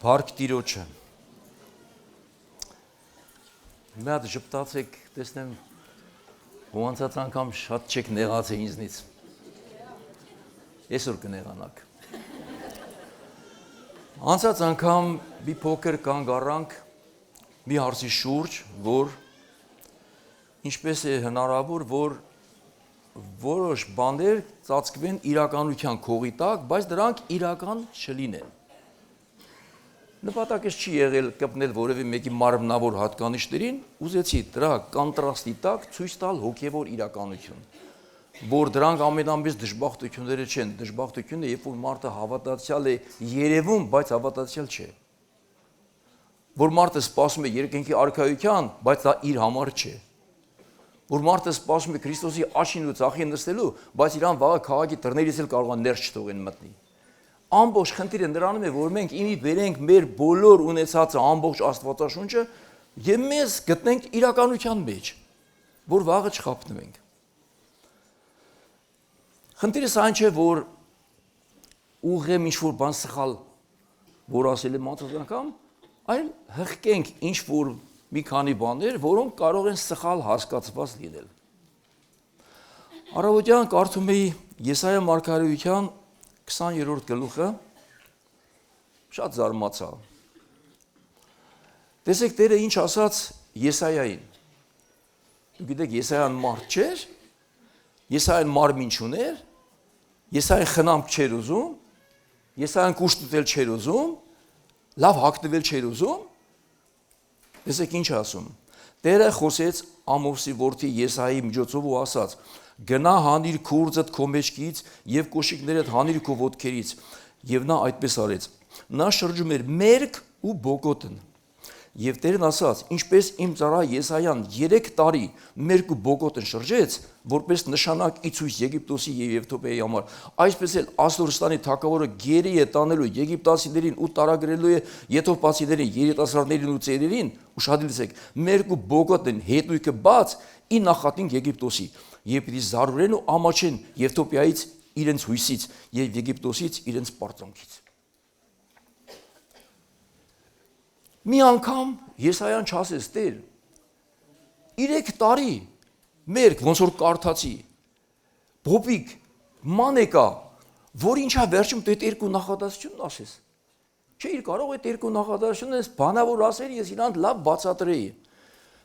Փառք Տիրոջը։ Մի հատ ժպտացեք, տեսնեմ ոնցած անգամ շատ չեք նեղացել ինձնից։ Այսօր կնեղանաք։ Անցած անգամ մի փոքր կանգ առանք մի հարցի շուրջ, որ ինչպես է հնարավոր, որ որոշ բաներ ծածկվեն իրականության քողի տակ, բայց դրանք իրական չլինեն։ Նպատակս չի եղել կպնել որևէ մեկի մարմնավոր հատկանիշներին, ուզեցի դրա կոնտրաստի տակ ցույց տալ հոգևոր իրականություն, որ դրանք ամենամեծ դժբախտությունները չեն, դժբախտությունը երբ որ մարդը հավատացյալ է երևում, բայց հավատացյալ չէ, որ մարդը սպասում է երկնքի արքայության, բայց դա իր համար չէ, որ մարդը սպասում է Քրիստոսի աշին ու ծախին նստելու, բայց իրան վաղը քաղաքի դռներից էլ կարող է ներս չթողեն մտնի։ Ամբողջ խնդիրը նրանում է, որ մենք իմի բերենք մեր բոլոր ունեցածը ամբողջ Աստվածաշունչը եւ մեզ գտնենք իրականության մեջ, որ վաղը չխափնվենք։ Խնդիրը այն չէ, որ ուղղեմ ինչ-որ բան սխալ, որ ասել եմ անցած անգամ, այլ հղկենք ինչ-որ մի քանի բաներ, որոնք կարող են սխալ հասկացված լինել։ Առավոտյան կարդում էի Եսայիա մարգարեության 20-րդ գլուխը, շատ զարմացա։ Տեսեք, Տերը ինչ ասաց Եսայիային։ Դուք գիտեք, Եսայիան մարդ չէր, Եսայիան մարմին չուներ, Եսայիան խնամք չէր ուզում, Եսայիան կուշտ ուտել չէր ուզում, լավ հագնվել չէր ուզում։ Տեսեք ինչ ասում։ Տերը խոսեց Ամոսի որդի Եսայիայի միջոցով ու ասաց. «Գնա հանիր քուրձդ քո մեջքից եւ կոշիկներդ հանիր քո ոտքերից»։ Եվ նա այդպես արեց։ Նա շրջում էր մերկ ու բոկոտն։ Եվ Տերն ասաց. «Ինչպես իմ ծառա Եսայիան 3 տարի մերկ ու բոկոտն շրջեց, որպես նշանակ ի ցույց Եգիպտոսի եւ Եվթոպիայի համար, այսպես էլ Ասորստանի թագավորը գերի է տանելու եգիպտացիներին ու տարագրելու է եթովպացիներին, երիտասարդներին ու ծերերին, ուշադրեցեք, մերկ ու բոկոտն հետույքը բաց ի նախատին Եգիպտոսի, եւ պիտի զարուրեն ու ամաչեն Եվթոպիայից իրենց հույսից եւ Եգիպտոսից իրենց պարծանքից»։ Մի անգամ Եսայիան չասեց. «Տեր, 3 տարի մերկ ոնց որ կարդացի, բոբիկ, ման եկա, որ ինչա վերջում դու այդ երկու նախադասությունն ասես։ Չէ, կարող է երկու նախադասությունը բանավոր ասեր, ես իրանք լավ բացատրեի»։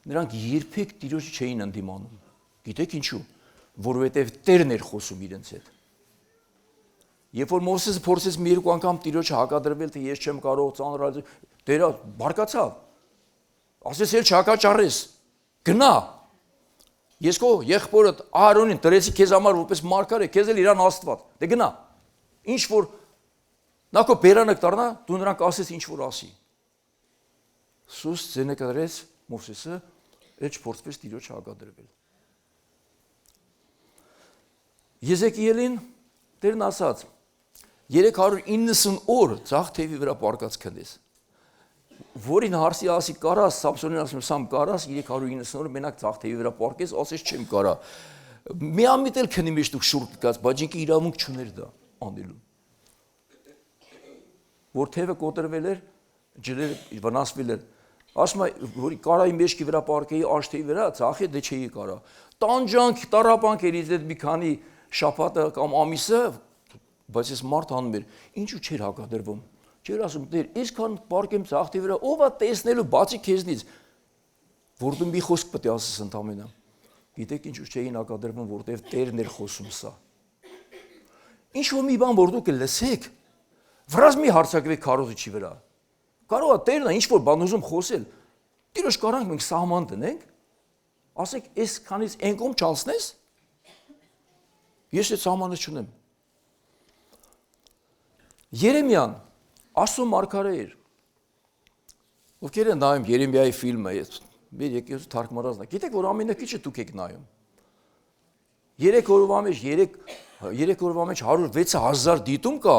Նրանք երբեք Տիրոջ չէին ընդդիմանում։ Գիտեք ինչու։ Որովհետև Տերն էր խոսում իրենց հետ։ Երբ որ Մովսեսը փորձեց մի երկու անգամ Տիրոջը հակադրվել, թե ես չեմ կարող ծանրալ, Տերը բարկացավ։ Ասես էլ չհակաճառես։ Գնա։ Ես քո եղբորդ Ահարոնին դրեցի քեզ համար որպես մարգարե, քեզ էլ իրան Աստված։ Դե գնա։ Ինչ որ նա քո բերանը կդառնա, դու նրան կասես ինչ որ ասի։ Սուս ցենակարես Մովսեսը էլ չփորձվեց Տիրոջ հակադրվել։ Եզեկիելին Տերն ասաց. 390 օր ցախ թևի վրա պարկած քնես։ Որին հարցի ասի կարաս, Սամսոնին ասում սամ կարաս 390 օր մենակ ցախ թևի վրա պարկես, ասես չեմ կարա։ Մի ամիտ էլ քնի մեջ դուք շուրջ կաց, բայց ինքը իրավունք չուներ դա անելու։ Որ թևը կոտրվել էր, ջրերը վնասվել էր։ Ասում է, որ կարայի մեջքի վրա պարկեի աշտեի վրա, ցախի դե չէի կարա։ Տանջանք, տարապանք էր իդ մի քանի շաբաթը կամ ամիսը, բայց ես մարդ անում էր, ինչու չէր հակադրվում։ Չէր ասում, Տեր, այսքան պարկեմ ցախտի վրա, ով է տեսնելու բացի քեզնից, որ դու մի խոսք պետք է ասես ընդամենը։ Գիտեք ինչու չէին հակադրվում, որտեղ Տերն էր խոսում սա։ Ինչ որ մի բան որ դուք լսեք, վրազ մի հարցակվեք քարոզիչի վրա։ Կարող է Տերն է ինչ որ բան ուզում խոսել։ Տիրոջ կարանք մենք սահման տնենք։ Ասեք, այսքանից ենկոմ չանցնես։ Ես այդ սահմանը չունեմ։ Երեմիան Աստծո մարգարե էր։ Ովքեր են նայում Երեմիայի ֆիլմը, մեր եկեղեցու թարգմանածն է։ Գիտեք, որ ամենակիչը դուք եք նայում։ 3 օրվա մեջ 106,000 դիտում կա։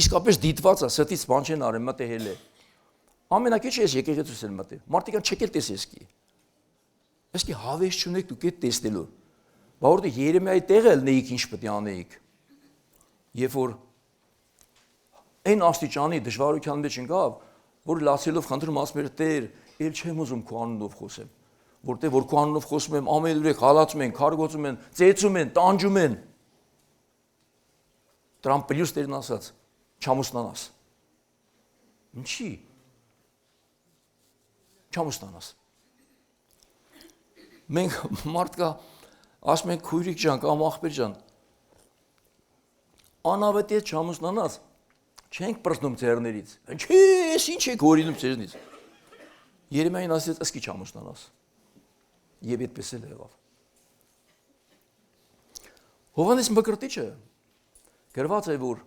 Իսկապես դիտված է, ստից բան չեն արել, մտել է։ Ամենակիչը ես եկեղեցուց եմ մտել։ Մարդիկ չեկել տեսես կի։ Այսքի հավես չունեք դուք այդ տեսնելու։ Բա որտե Երեմիայի տեղը ելնեիք ինչ պետք է անեիք։ Երբ որ այն աստիճանի դժվարության մեջ ընկավ, որ լացելով խնդրում ասում էր Տեր, ել չեմ ուզում քո անունով խոսեմ, որտեղ որ քո անունով խոսում եմ, ամեն ուրեք հալածում են, քարգոծում են, ծեծում են, տանջում են։ Դրան պլյուս Տերն ասաց, չամուսնանաս։ Ինչի՞։ Չամուսնանաս։ Մենք մարդկա ասում ենք քույրիկ ջան կամ աղբեր ջան, անավետիետ չամուսնանաս, չենք պրծնում ձեռներից։ Ինչի՞, ես ինչ եք հորինում ձեզնից։ Երեմիային ասեց, ըսկի չամուսնանաս։ Եվ այդպես էլ եղավ։ Հովհաննես Մկրտիչը գրված է, որ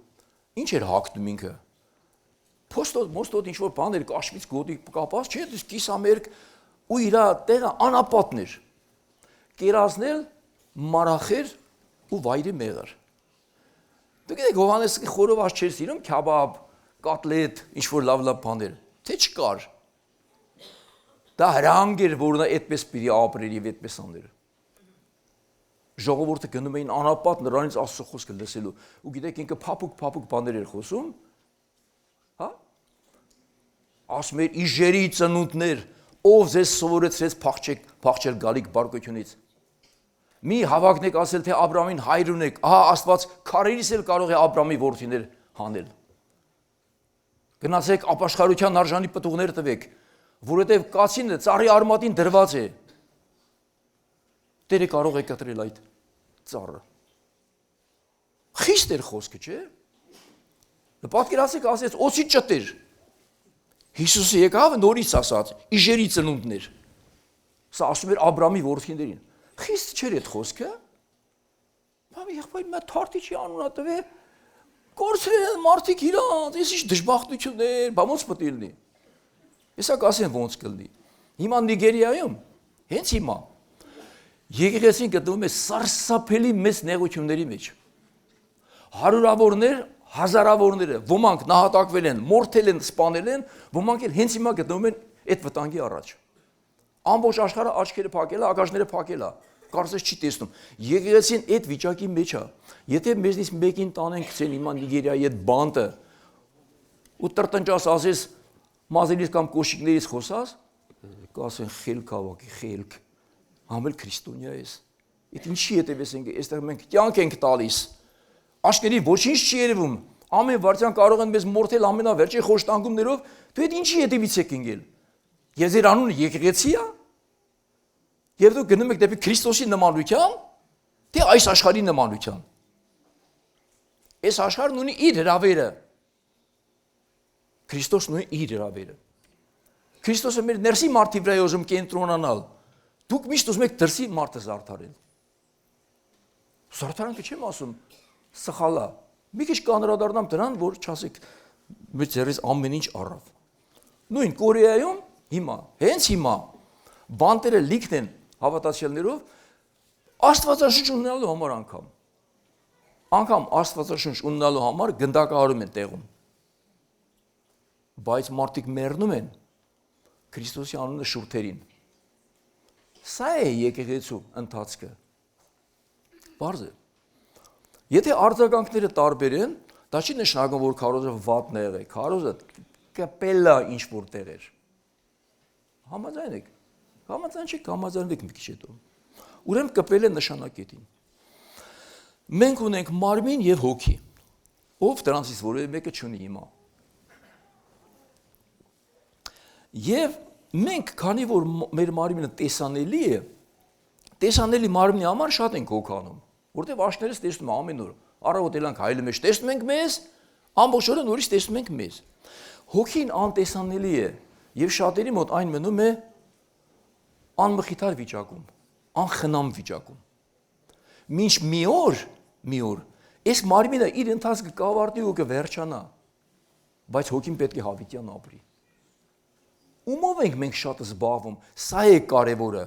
ինչ էր հագնում ինքը։ Մոստոտ ինչ-որ բան էր կաշվից գոտի կապած, չէ, կիսամերկ ու իր տեղը անապատն էր։ Կերազնել մարախեր ու վայրի մեղր։ Դուք եք Հովհաննեսը խորոված չէր սիրում, քյաբաբ, կոտլետ, ինչ-որ լավ բաներ, թե չկար։ Դա հրանգ էր, որ նա այդպես պիտի ապրեր եւ այդպես աներ։ Ժողովուրդը գնում էին անապատ նրանից Աստծո խոսքը լսելու։ Ու գիտեք ինքը փափուկ բաներ էր խոսում։ Հա? Ասում էր իժերի ծնունդներ, ով ձեզ սովորեցրեց փախչել գալիք բարկությունից։ Մի հավակնեք ասել թե Աբրահամին հայր ունեք, ահա Աստված քարերից էլ կարող է Աբրահամի որդիներ հանել։ Գնացեք ապաշխարության արժանի պտուղներ տվեք, որովհետև կացինը ծառի արմատին դրված է։ Տերը կարող է կտրել այդ ծառը։ Խիստ էր խոսքը, չէ՞։ Պատկերացեք, ասեց, օծի ճտեր։ Հիսուսը եկավ նորից ասաց, իժերի ծնունդներ։ Սա ասում էր Աբրահամի որդիներին։ Խիստ չէր այդ խոսքը։ Բավի եղբայր մա թարթիչի անունա տվե, կորցրել են մարդիկ իրանց, ես ինչ դժբախտություններ, բա ոնց պետք է լինի։ Հեսա կասեն ոնց կլինի։ Հիմա Նիգերիայում, հենց հիմա, եկեղեցին գտնվում է սարսափելի մեծ նեղությունների մեջ։ Հարյուրավորներ, հազարավորները, ոմանք նահատակվել են, մորթել են, սպանել են, ոմանք էլ հենց հիմա գտնվում են այդ վտանգի առաջ։ Ամբողջ աշխարհը աչքերը փակել է, ականջները փակել է, կարծես չի տեսնում։ Եկեղեցին այդ վիճակի մեջ է։ Եթե մեզնից մեկին տանենք ցեն հիմա Նիգերիայի այդ բանտը ու տրտնջաս ասես մազերից կամ կոշիկներից խոսած, կասեն խելք ավակի, խելք, համել քրիստոնյա ես։ Այդ ինչի հետևես ենք, այստեղ մենք կյանք ենք տալիս։ Աշկերի ոչինչ չի երևում։ Ամեն վարդյան կարող են մեզ մորթել ամենավերջի խոշտանգումներով, դու այդ ինչի հետևից եք ընկել։ Ես ձեր անունը եկեղեցի է։ Եվ դուք գնում եք դեպի Քրիստոսի նմանության, թե այս աշխարհի նմանության։ Այս աշխարհն ունի իր հրավերը։ Քրիստոսն ունի իր հրավերը։ Քրիստոսը մեր ներսի մարդի վրա է ուզում կենտրոնանալ։ Դուք միշտ ուզում եք դրսի մարդը զարդարել։ Զարդարանքը չեմ ասում, սխալ է։ Մի քիչ կանրադառնամ դրան, որ չասեք մեր ձեռից ամեն ինչ առավ։ Նույն Կորեայում հիմա, հենց հիմա բանտերը լիքն են հավատացյալներով Աստվածաշունչ ունենալու համար անգամ Աստվածաշունչ ունենալու համար գնդակահարում են տեղում։ Բայց մարդիկ մեռնում են Քրիստոսի անունը շուրթերին։ Սա է եկեղեցու ընթացքը։ Բարձ է։ Եթե արձագանքները տարբեր են, դա չի նշանակում, որ քարոզը վատն է եղել։ Քարոզը կպելա ինչ որ տեղեր։ Համաձայն եք։ Համաձայն չեք, համաձայնվեք մի քիչ հետո։ Ուրեմն կպել է նշանակետին։ Մենք ունենք մարմին եւ հոգի։ Ով դրանցից որևէ մեկը չունի հիմա։ Եվ մենք, քանի որ մեր մարմինը տեսանելի է, տեսանելի մարմնի համար շատ ենք հոգանում, որտեղ աշներս տեսնում ամեն օր, առավոտ երանք հայլի մեջ տեսնում ենք մեզ, ամբողջ օրը նորից տեսնում ենք մեզ։ Հոգին անտեսանելի է, եւ շատերի մոտ այն մնում է անմխիթար վիճակում, անխնամ վիճակում։ Մինչ մի օր, այս մարմինը իր ընթացքը կավարտի ու կվերջանա, բայց հոգին պետք է հավիտյան ապրի։ Ումով ենք մենք շատ զբաղվում, սա է կարևորը,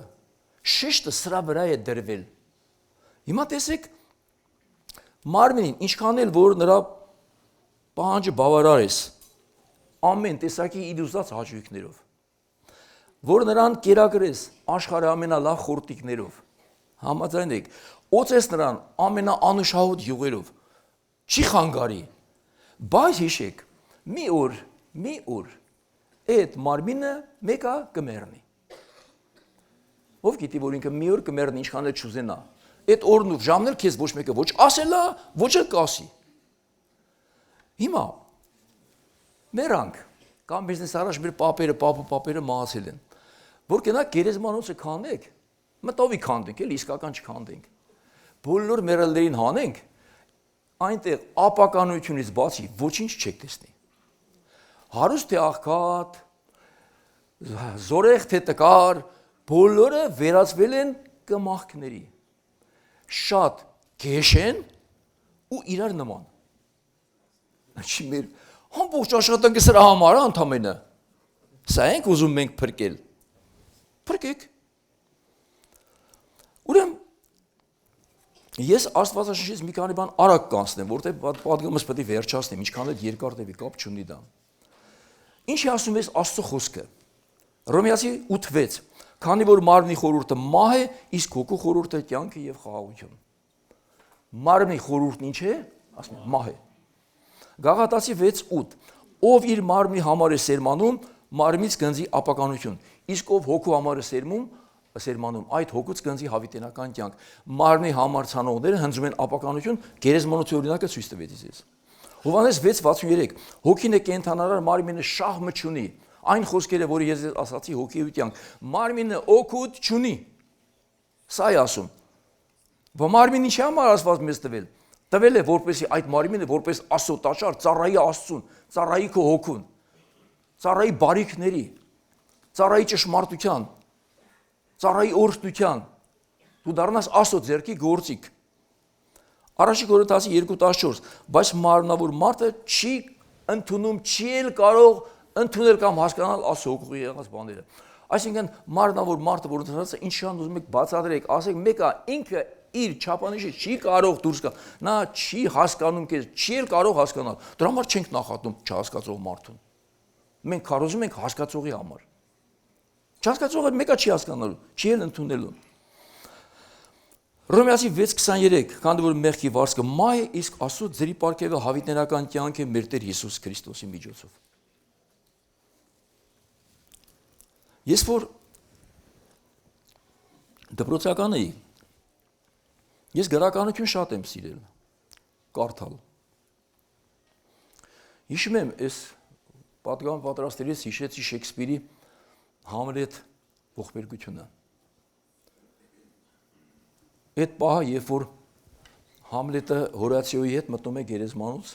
շեշտը սրա վրա է դրվել։ Հիմա տեսեք, մարմինին, ինչքան էլ որ նրա պահանջը բավարար ես, ամեն տեսակի իր ուզած հաճույքներով, որ նրան կերակրես աշխարհի ամենալավ խորտիկներով, համաձայն եք, օծես նրան ամենաանուշահոտ յուղերով, չի խանգարի, բայց հիշեք, մի օր այդ մարմինը մեկա կմեռնի։ Ով գիտի, որ ինքը մի օր կմեռնի, ինչքան էլ չուզենա։ Այդ օրն ու ժամն էլ քեզ ոչ մեկը ոչ ասելա, ոչ էլ կասի։ Հիմա մերանք կամ բիզնես առաջ մեր պապերը մահացել են։ Որ գնաք գերեզմանոցը քանդեք, մտովի քանդենք, էլ իսկական չքանդենք։ Բոլոր մեռելներին հանենք, այնտեղ ապականությունից բացի ոչինչ չեք տեսնի։ Հարուստ թե աղքատ, զորեղ թե տկար, բոլորը վերածվել են կմախքների։ Շատ գեշ են ու իրար նման։ Չի մեր ամբողջ աշխատանքը սրա համար է ընդամենը։ Սա ենք ուզում մենք փրկել։ Փրկեք։ Ուրեմն ես Աստվածաշնչից մի քանի բան արագ կանցնեմ, որտեղ պատգամս պետք է վերջացնեմ, ինչքան էլ երկար տևի, կապ չունի դա։ Ինչի ասում ես Աստծո խոսքը։ Հռոմեացի 8:6 Քանի որ մարմնի խորհուրդը մահ է, իսկ հոգու խորհուրդը կյանք է եւ խաղաղություն։ Մարմնի խորհուրդն ինչ է? Ասում եմ մահ է։ Գաղատացի 6:8 Ով իր մարմնի համար է սերմանում, մարմնից կնձի ապականություն, իսկ ով հոգու համար է սերմանում, այդ հոգուց կնձի հավիտենական կյանք։ Մարմնի համար ցանողները հնձում են ապականություն, գերեզմանոցի օրինակը ցույց տվեց ես։ Հովհաննես 6:63 Հոգին է կենթանարար, մարմինը շահմը չունի։ Այն խոսքերը, որը ես ասացի, հոգի ու կյանք, մարմինը օգուտ չունի։ Սա է ասում։ Բա մարմինը ինչի համար Աստված մեզ տվել է, որպեսզի այդ մարմինը որպես Աստծո տաճար ծառայի Աստծուն, ծառայի քո հոգուն, ծառայի բարիքների, ծառայի ճշմարտության, ծառայի օրհնության, դու դառնաս Աստծո ձեռքի գործիք։ Առաջի Կորինթացի 2:14 Բայց մարմնավոր մարդը չի ընդունում, չի էլ կարող ընդունել կամ հասկանալ Աստծո հոգու եղած բաները։ Այսինքն մարմնավոր մարդը, որ ընդունած է, ինչքան ուզում եք բացատրեք, ասեք մեկը ինքը իր չափանիշը չի կարող դուրս գալ, նա չի հասկանում քեզ, չի էլ կարող հասկանալ։ Դրա համար չենք նախատում չհասկացող մարդուն։ Մենք քարոզում ենք հասկացողի համար։ Չհասկացողը մեկը չի հասկանալու, չի էլ ընդունելու։ Հռոմեացի 6:23 Քանի որ մեղքի վարձքը մահ է, իսկ Աստծո ձերի պարգևը հավիտենական կյանք է մեր Տեր Հիսուս Քրիստոսի միջոցով։ Ես որ դպրոցական էի, ես գրականություն շատ եմ սիրել, կարդալ։ Հիշում եմ, այս պատգամ պատրաստելիս հիշեցի Շեքսպիրի Համլետ ողբերգությունը։ Այդ պահը, երբ որ Համլետը Հորացիոյի հետ մտնում է գերեզմանոց,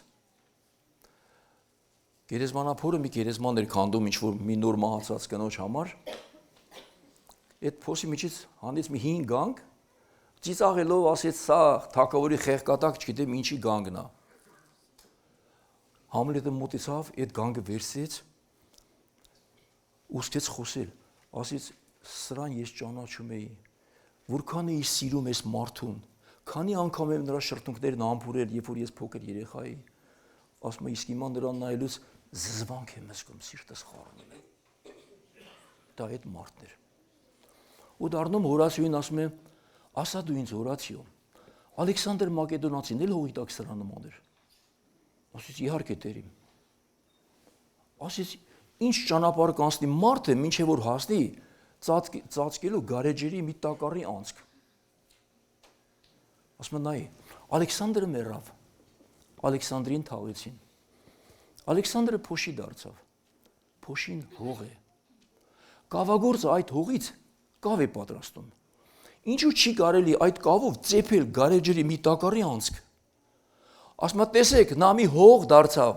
գերեզմանափորը մի գերեզման էր քանդում ինչ-որ մի նոր մահացած կնոջ համար, այդ փոսի միջից հանդից մի հին գանգ, ծիծաղելով ասեց սա թագավորի խեղկատակ չգիտեմ ինչի գանգն է։ Համլետը մոտեցավ, այդ գանգը վերցրեց, ու սկսեց խոսել, ասեց սրան ես ճանաչում էի, որքան էի սիրում ես մարդուն, քանի անգամ եմ նրա շրթունքներն ամփուրել, երբ որ ես փոքր երեխա էի, ասում է իսկ հիմա նրան նայելուց զզվանք եմ զգում, սիրտս խառնում է։ Դա այդ մարդն էր։ Ու դառնում Հորացիոին ասում է, ասա դու ինձ Հորացիո, Ալեքսանդր Մակեդոնացին էլ հողի տակ սրա նման էր։ Ասեց իհարկե տերիմ։ Ասեց ինչ ճանապարհ կանցնի մարդը, մինչև որ հասնի ծածկելու գարեջերի մի տակառի անցք։ Ասում է նայ, Ալեքսանդրը մեռավ, Ալեքսանդրին թաղեցին։ Ալեքսանդրը փոշի դարձավ, փոշին հող է։ Կավագործը այդ հողից կավ է պատրաստում։ Ինչու չի կարելի այդ կավով ծեփել գարեջրի մի տակառի անցք։ Ասում է տեսեք, նա մի հող դարձավ,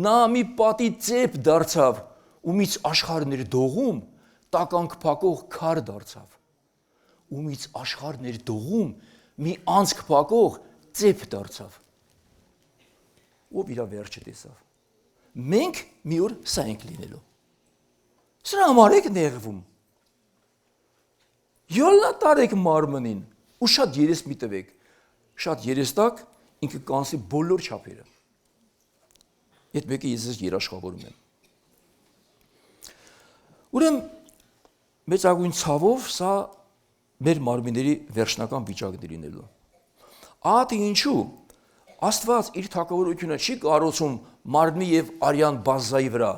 նա մի պատի ծեփ դարձավ, ումից աշխարհներ դողում, տականք փակող քար դարձավ։ Ումից աշխարհներ դողում, մի անցք փակող ծեփ դարձավ։ Ով իր վերջը տեսավ։ Մենք մի օր սա ենք լինելու։ Սրա համար եք նեղվում։ Յոլնա տարեք մարմնին ու շատ երես մի տվեք։ Շատ երես տակ ինքը կանցի բոլոր չափերը։ Այդ մեկը ես երաշխավորում եմ։ Ուրեմն մեծագույն ցավով սա մեր մարմինների վերջնական վիճակն է լինելու։ Ահա թե ինչու Աստված իր թագավորությունը չի կառուցում մարմնի եւ արյան բազայի վրա,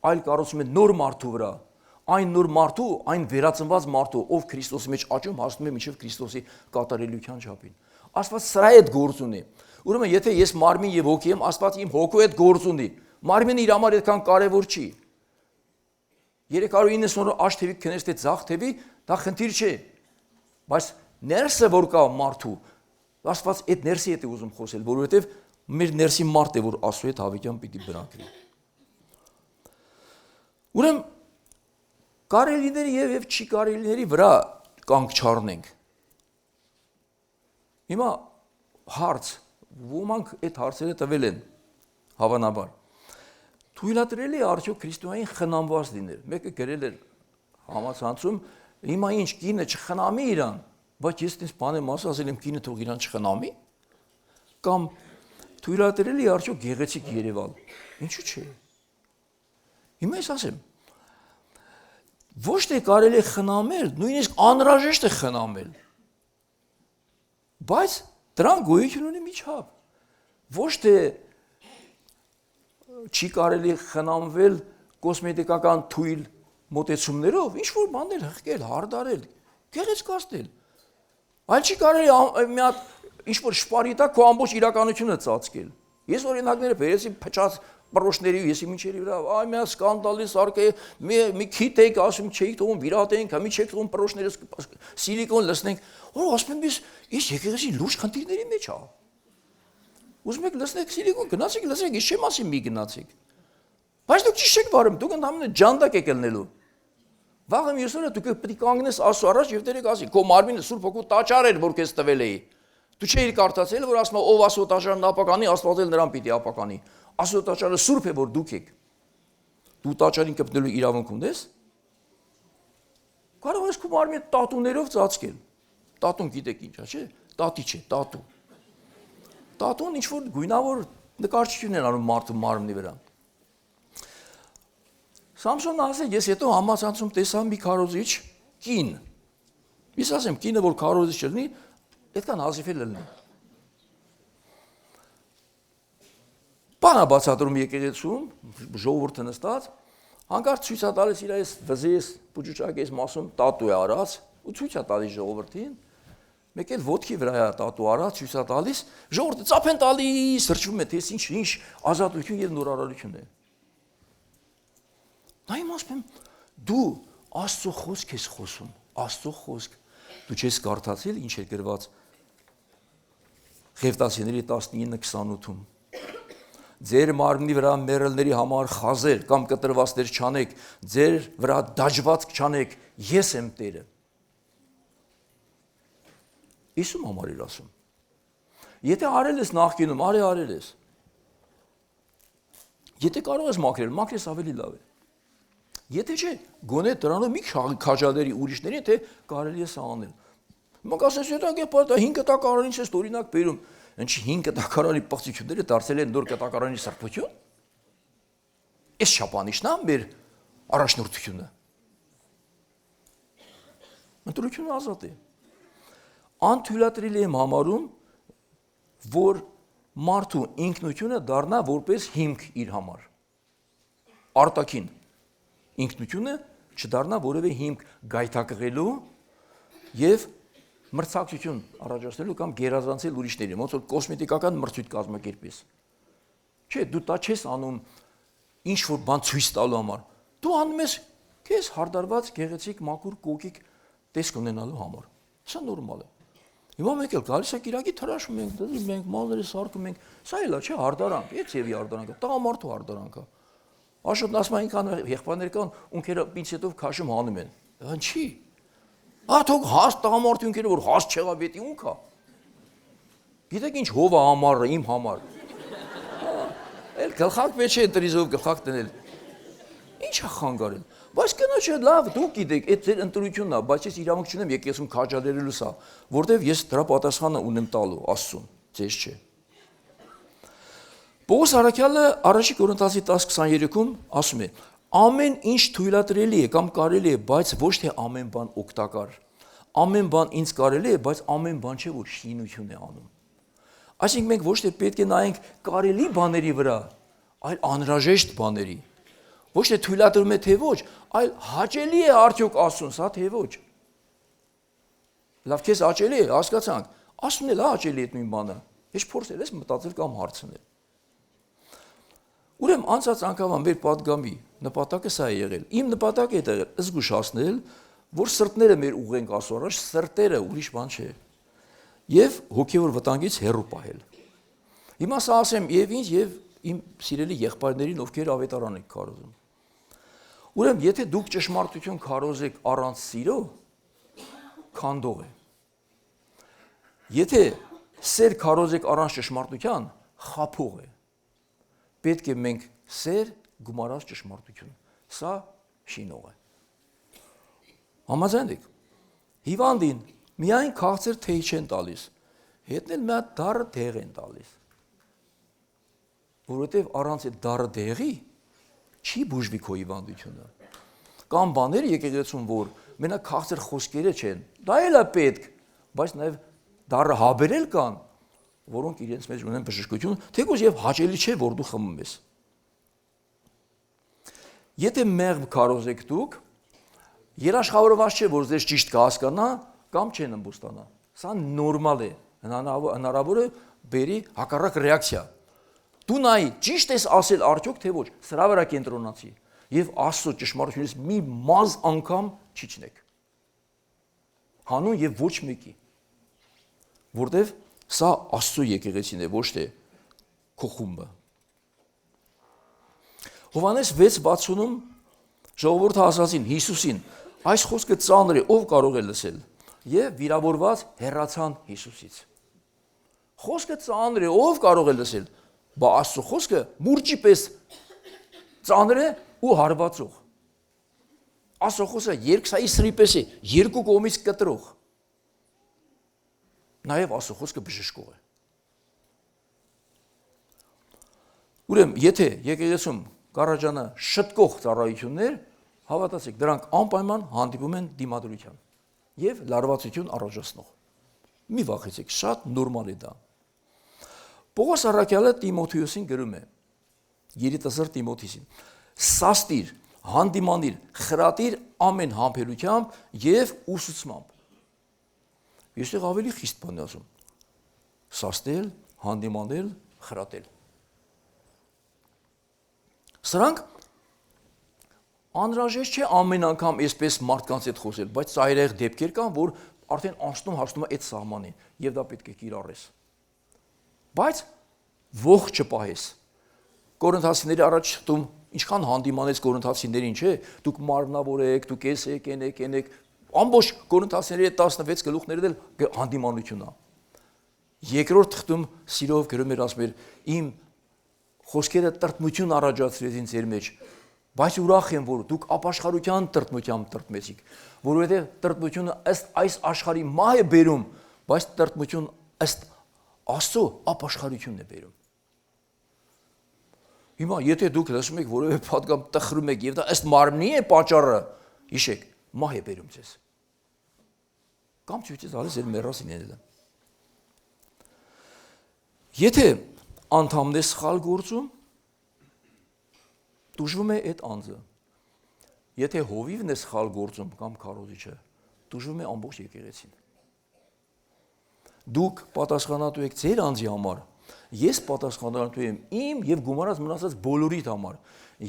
այլ կառուցում է նոր մարդու վրա։ Այն նոր մարդու, այն վերածնված մարդու, ով Քրիստոսի մեջ աճում հասնում է մինչև Քրիստոսի կատարելության չափին։ Աստված սրա հետ գործ ունի։ Ուրեմն եթե ես մարմին եւ հոգի եմ, Աստված իմ հոգու հետ գործ ունի։ Մարմինը իր համար այդքան կարևոր չի։ 390 օր աջ թևի քնես թե ձախ թևի, դա խնդիր չէ։ Բայց ներսը որ կա մարդու, Աստված այդ ներսի հետ է ուզում խոսել, որովհետեւ մեր ներսի մարդ է, որ Աստծո հետ հավիտյան պիտի բնակվի։ Ուրեմն կարելիների եւ չի կարելիների վրա կանգ չառնենք։ Հիմա հարց, ոմանք այդ հարցերը տվել են, հավանաբար։ Թույլատրելի է արդյոք քրիստոնեին խնամված լինել։ Մեկը գրել էր համացանցում, հիմա ինչ կինը չխնամի իրան, բայց ես ինձ բան եմ ասել եմ կինը թող իրան չխնամի։ Կամ թույլատրելի է արդյոք գեղեցիկ Երևալ։ Ինչու՞ չէ։ Հիմա ես ասեմ, ոչ թե կարելի է խնամել, նույնիսկ անհրաժեշտ է խնամել։ Բայց դրան գոյություն ունի մի չափ։ Ոչ թե չի կարելի խնամվել կոսմետիկական թույլ մոտեցումներով, ինչ որ բաներ հղկել, հարդարել, գեղեցկացնել։ Այլ չի կարելի մի հատ ինչ որ շպարիտա քո ամբողջ իրականությունը ծածկել։ Ես օրինակները բերեցի փչած պրոշների ու եսի մինչերի վրա, այ մի հատ սկանդալի սարք է, մի քիթ եք ասում, չէիք թողում վիրատենք, մի չեք թողում պրոշները սիլիկոն լցնենք։ Որ ասում եմ ես եկեղեցի լուրջ խնդիրների մեջ ա։ Ուզում եք լցնեք սիլիկոն, գնացեք լցրեք, ես չեմ ասի մի գնացեք։ Բայց դուք ճիշտ չեք վարում, դուք ընդհանրապես ջանդակ եք ելնելու։ Վաղը մյուս օրը դուք պետք է կանգնես Աստծո առաջ եւ դերեք ասի, քո մարմինը Սուրբ Հոգու տաճար էր, որ քեզ տվել էի։ Դու չէիր կարդացել, որ ասում է ով Աստծո տաճարն ապականի, Աստված էլ նրան պիտի ապականի։ Աստծո տաճարը Սուրբ է, որ դուք եք։ Դու տաճարին կպնելու իրավունք ունես։ Կարող ես քո մարմինը տատուներով ծածկել։ Տատուն գիտեք ինչ է, չէ՞։ Տատի չէ, տատու։ Տատուն ինչ որ գույնավոր նկարչություն են անում մարդու մարմնի վրա։ Սամսոնը ասել, ես հետո համացանցում տեսա մի քարոզիչ կին։ Ես ասեմ, կինը որ քարոզիչ չլինի, այդքան հազիվ էլ լինի։ Բանա բացատրում եկեղեցում, ժողովուրդը նստած, հանկարծ ցույց է տալիս իր այս վզես, բուջուճակես մասում տատու է արած, ու ցույց է տալիս ժողովրդին։ Մեկ էլ ոտքի վրա է տատու արած, ցույց է տալիս, ժողովուրդը ծափ են տալիս, սրճվում է, թե ինչ ազատություն եւ նորարարություն է։ Նա իմ ասում եմ, դու Աստծո խոսք ես խոսում, Աստծո խոսք։ Դու չես կարդացել ինչ է գրված Ղևտացիների 19:28-ում։ Ձեր մարմնի վրա մեռելների համար խազեր կամ կտրվածներ չանեք, ձեր վրա դաջվածք չանեք, ես եմ Տերը։ Իսում համար էր ասում։ Եթե արել ես նախկինում, արել ես։ Եթե կարող ես մաքրել, մաքրես ավելի լավ է։ Եթե չէ, գոնե դրանով մի քաջալերի ուրիշներին, թե կարելի է սա անել։ Մենք ասես յետագե պարտա 5 կտակարանից ես օրինակ բերում, ինչի 5 կտակարանի պղծությունները դարձել են նոր կտակարանի սրբություն։ Այս շապանիշն է մեր առաջնորդությունը։ Ընտրությունը ազատ է։ Անթույլատրելի եմ համարում, որ մարդու ինքնությունը դառնա որպես հիմք իր համար։ Արտաքին ինքնությունը չդառնա որևէ հիմք գայթակղելու եւ մրցակցություն առաջացնելու կամ գերազանցել ուրիշներին, ոնց որ կոսմետիկական մրցույթ կազմակերպես։ Չէ, դու դա չես անում ինչ որ բան ցույց տալու համար։ Դու անում ես քեզ հարդարված գեղեցիկ մաքուր կոկիկ տեսք ունենալու համար։ Սա նորմալ է։ Հիմա մեկ էլ գալիս է Կիրակի թրաշում ենք, դրում ենք, մալները սարքում ենք։ Սա էլ է, չէ, հարդարանք, այդ ձևի հարդարանք է, տղամարդու հարդարանք է։ Աշոտն ասում է ինքան եղբայրներ կան, ունքերը պինցետով քաշում հանում են։ Ինչի՞։ Թող հաստ տղամարդու ունքերը որ հաստ չեղավ էտի ունքա։ Գիտեք ինչ հովա համարը իմ համար։ Էլ գլխակ մեջ է դրիզով գլխակ դնել։ Ինչ է խանգարել։ Բայց կնոջ է լավ, դուք գիտեք, այդ ձեր ընտրությունն է, բայց ես իրավունք չունեմ եկեղեցում քաջալերելու սա, որտեվ ես դրա պատասխանը ունեմ տալու Աստծուն, ձեզ չէ։ Պողոս առաքյալը առաջի Կորինթացի 10:23-ում ասում է. ամեն ինչ թույլատրելի է կամ կարելի է, բայց ոչ թե ամեն բան օգտակար։ Ամեն բան ինձ կարելի է, բայց ամեն բան չէ, որ շինություն է անում։ Այսինքն մենք ոչ թե պետք է նայենք կարելի բաների վրա, այլ անհրաժեշտ բաների։ Ոչ թե թույլատրում է թե ոչ, այլ հաճելի է արդյոք Աստծուն, սա թե ոչ։ Լավ, քեզ հաճելի է, հասկացանք։ Աստծուն էլ հաճելի է այդ նույն բանը։ Հեչ փորձել ես մտածել կամ հարցնել։ Ուրեմն անցած անգամ մեր պատգամի նպատակը սա է եղել։ Իմ նպատակը է եղել զգուշացնել, որ սրտները մեր ուղենք Աստծո առաջ, սրտերը ուրիշ բան չէ։ Եվ հոգևոր վտանգից հեռու պահել։ Հիմա սա ասեմ եւ ինձ եւ իմ սիրելի եղբայրներին, ովքեր ավետարան եք քարոզում։ Ուրեմն, եթե դուք ճշմարտություն քարոզեք առանց սիրո, քանդող է։ Եթե սեր քարոզեք առանց ճշմարտության, խաբող է։ Պետք է մենք սեր գումարած ճշմարտություն։ Սա շինող է։ Համաձայն եք։ Հիվանդին միայն քաղցր թեյ չեն տալիս, հետն էլ մի հատ դառը դեղ են տալիս։ Որովհետև առանց այդ դառը դեղի չի բուժվի քո հիվանդությունը։ Կամ բաներ եկեղեցում, որ մենակ քաղցր խոսքերը չեն, դա էլ է պետք, բայց նաև դառը հաբերել կան, որոնք իրենց մեջ ունեն բժշկություն, թեկուզ եւ հաճելի չէ, որ դու խմում ես։ Եթե մեղմ քարոզեք դուք, երաշխավորված չէ, որ ձեզ ճիշտ կհասկանա կամ չեն ըմբոստանա։ Սա նորմալ է, հնարավոր է բերի հակառակ ռեակցիա։ Դու նայ ճիշտ ես ասել արդյոք թե ոչ, սրա վրա կենտրոնացի եւ Աստծո ճշմարտությունից մի մազ անգամ չիջնեք։ Հանուն եւ ոչ մեկի։ Որտեւ սա Աստծո եկեղեցին է, ոչ թե քո խումբը։ Հովհաննես 6:60-ում ժողովուրդը ասացին Հիսուսին, այս խոսքը ծանր է, ով կարող է լսել։ Եվ վիրավորված հեռացան Հիսուսից։ Խոսքը ծանր է, ով կարող է լսել։ Բա Աստծո խոսքը մուրճի պես ծանր է ու հարվածող։ Աստծո խոսքը երկսայի սրի պես է, երկու կողմից կտրող։ Նաև Աստծո խոսքը բժշկող է։ Ուրեմն, եթե եկեղեցում կառաջանա շտկող ծառայություններ, հավատացեք, դրանք անպայման հանդիպում են դիմադրության եւ լարվածություն առաջացնող։ Մի վախեցեք, շատ նորմալ է դա։ Պողոս առաքյալը Տիմոթեոսին գրում է, երիտասարդ Տիմոթեոսին. «Սաստիր, հանդիմանիր, խրատիր ամեն համբերությամբ եւ ուսուցմամբ»։ Եստեղ ավելի խիստ բան է ասում. սաստել, հանդիմանել, խրատել։ Սրանք անհրաժեշտ չէ ամեն անգամ այսպես մարդկանց հետ խոսել, բայց ծայրահեղ դեպքեր կան, որ արդեն անցնում է այդ սահմանին, եւ դա պետք է կիրառես։ Բայց ողջ չպահես։ Կորինթացիների առաջ շտում ինչքան հանդիմանեց կորինթացիներին, չէ, դուք մարմնավոր եք, դուք էս եք, եք, ամբողջ կորինթացիների 16 գլուխներն էլ հանդիմանություն է։ Երկրորդ թղթում սիրով գրում էր ասում էր. իմ խոսքերը տրտմություն առաջացրեցին ձեր մեջ, բայց ուրախ եմ, որ դուք ապաշխարության տրտմությամբ տրտմեցիք, որովհետև տրտմությունը ըստ այս աշխարհի մահ է բերում, բայց տրտմություն ըստ Աստծո ապաշխարությունն է բերում։ Հիմա եթե դուք լսում եք որևէ պատգամ տխրում եք եւ դա ըստ մարմնի է պատճառը, հիշեք, մահ է բերում ձեզ։ Կամ ցույց տալիս ձեր մեռասիները։ Եթե անդամն է սխալ գործում, դժվում է այդ անձը։ Եթե հովիվն է սխալ գործում կամ քարոզիչը, դժվում է ամբողջ եկեղեցին։ Դուք պատասխանատու եք ձեր անձի համար, ես պատասխանատու եմ իմ եւ գումարած մնացած բոլորիդ համար։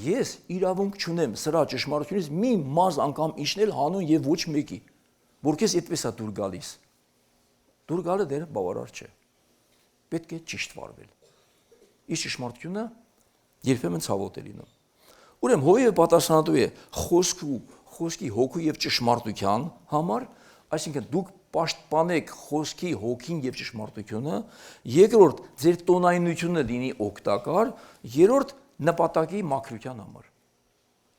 Ես իրավունք չունեմ սրա ճշմարտությունից մի մազ անգամ իջնել հանուն եւ ոչ մեկի, որ քեզ այդպես է դուր գալիս։ Դուր գալը դեռ բավարար չէ։ Պետք է ճիշտ վարվել։ Իսկ ճշմարտությունը երբեմն ցավոտ է լինում։ Ուրեմն հովիվը պատասխանատու է խոսքի հոգու եւ ճշմարտության համար, այսինքն դուք պաշտպանեք խոսքի հոգին եւ ճշմարտությունը, երկրորդ ձեր տոնայնությունը լինի օգտակար, երրորդ նպատակի մաքրության համար։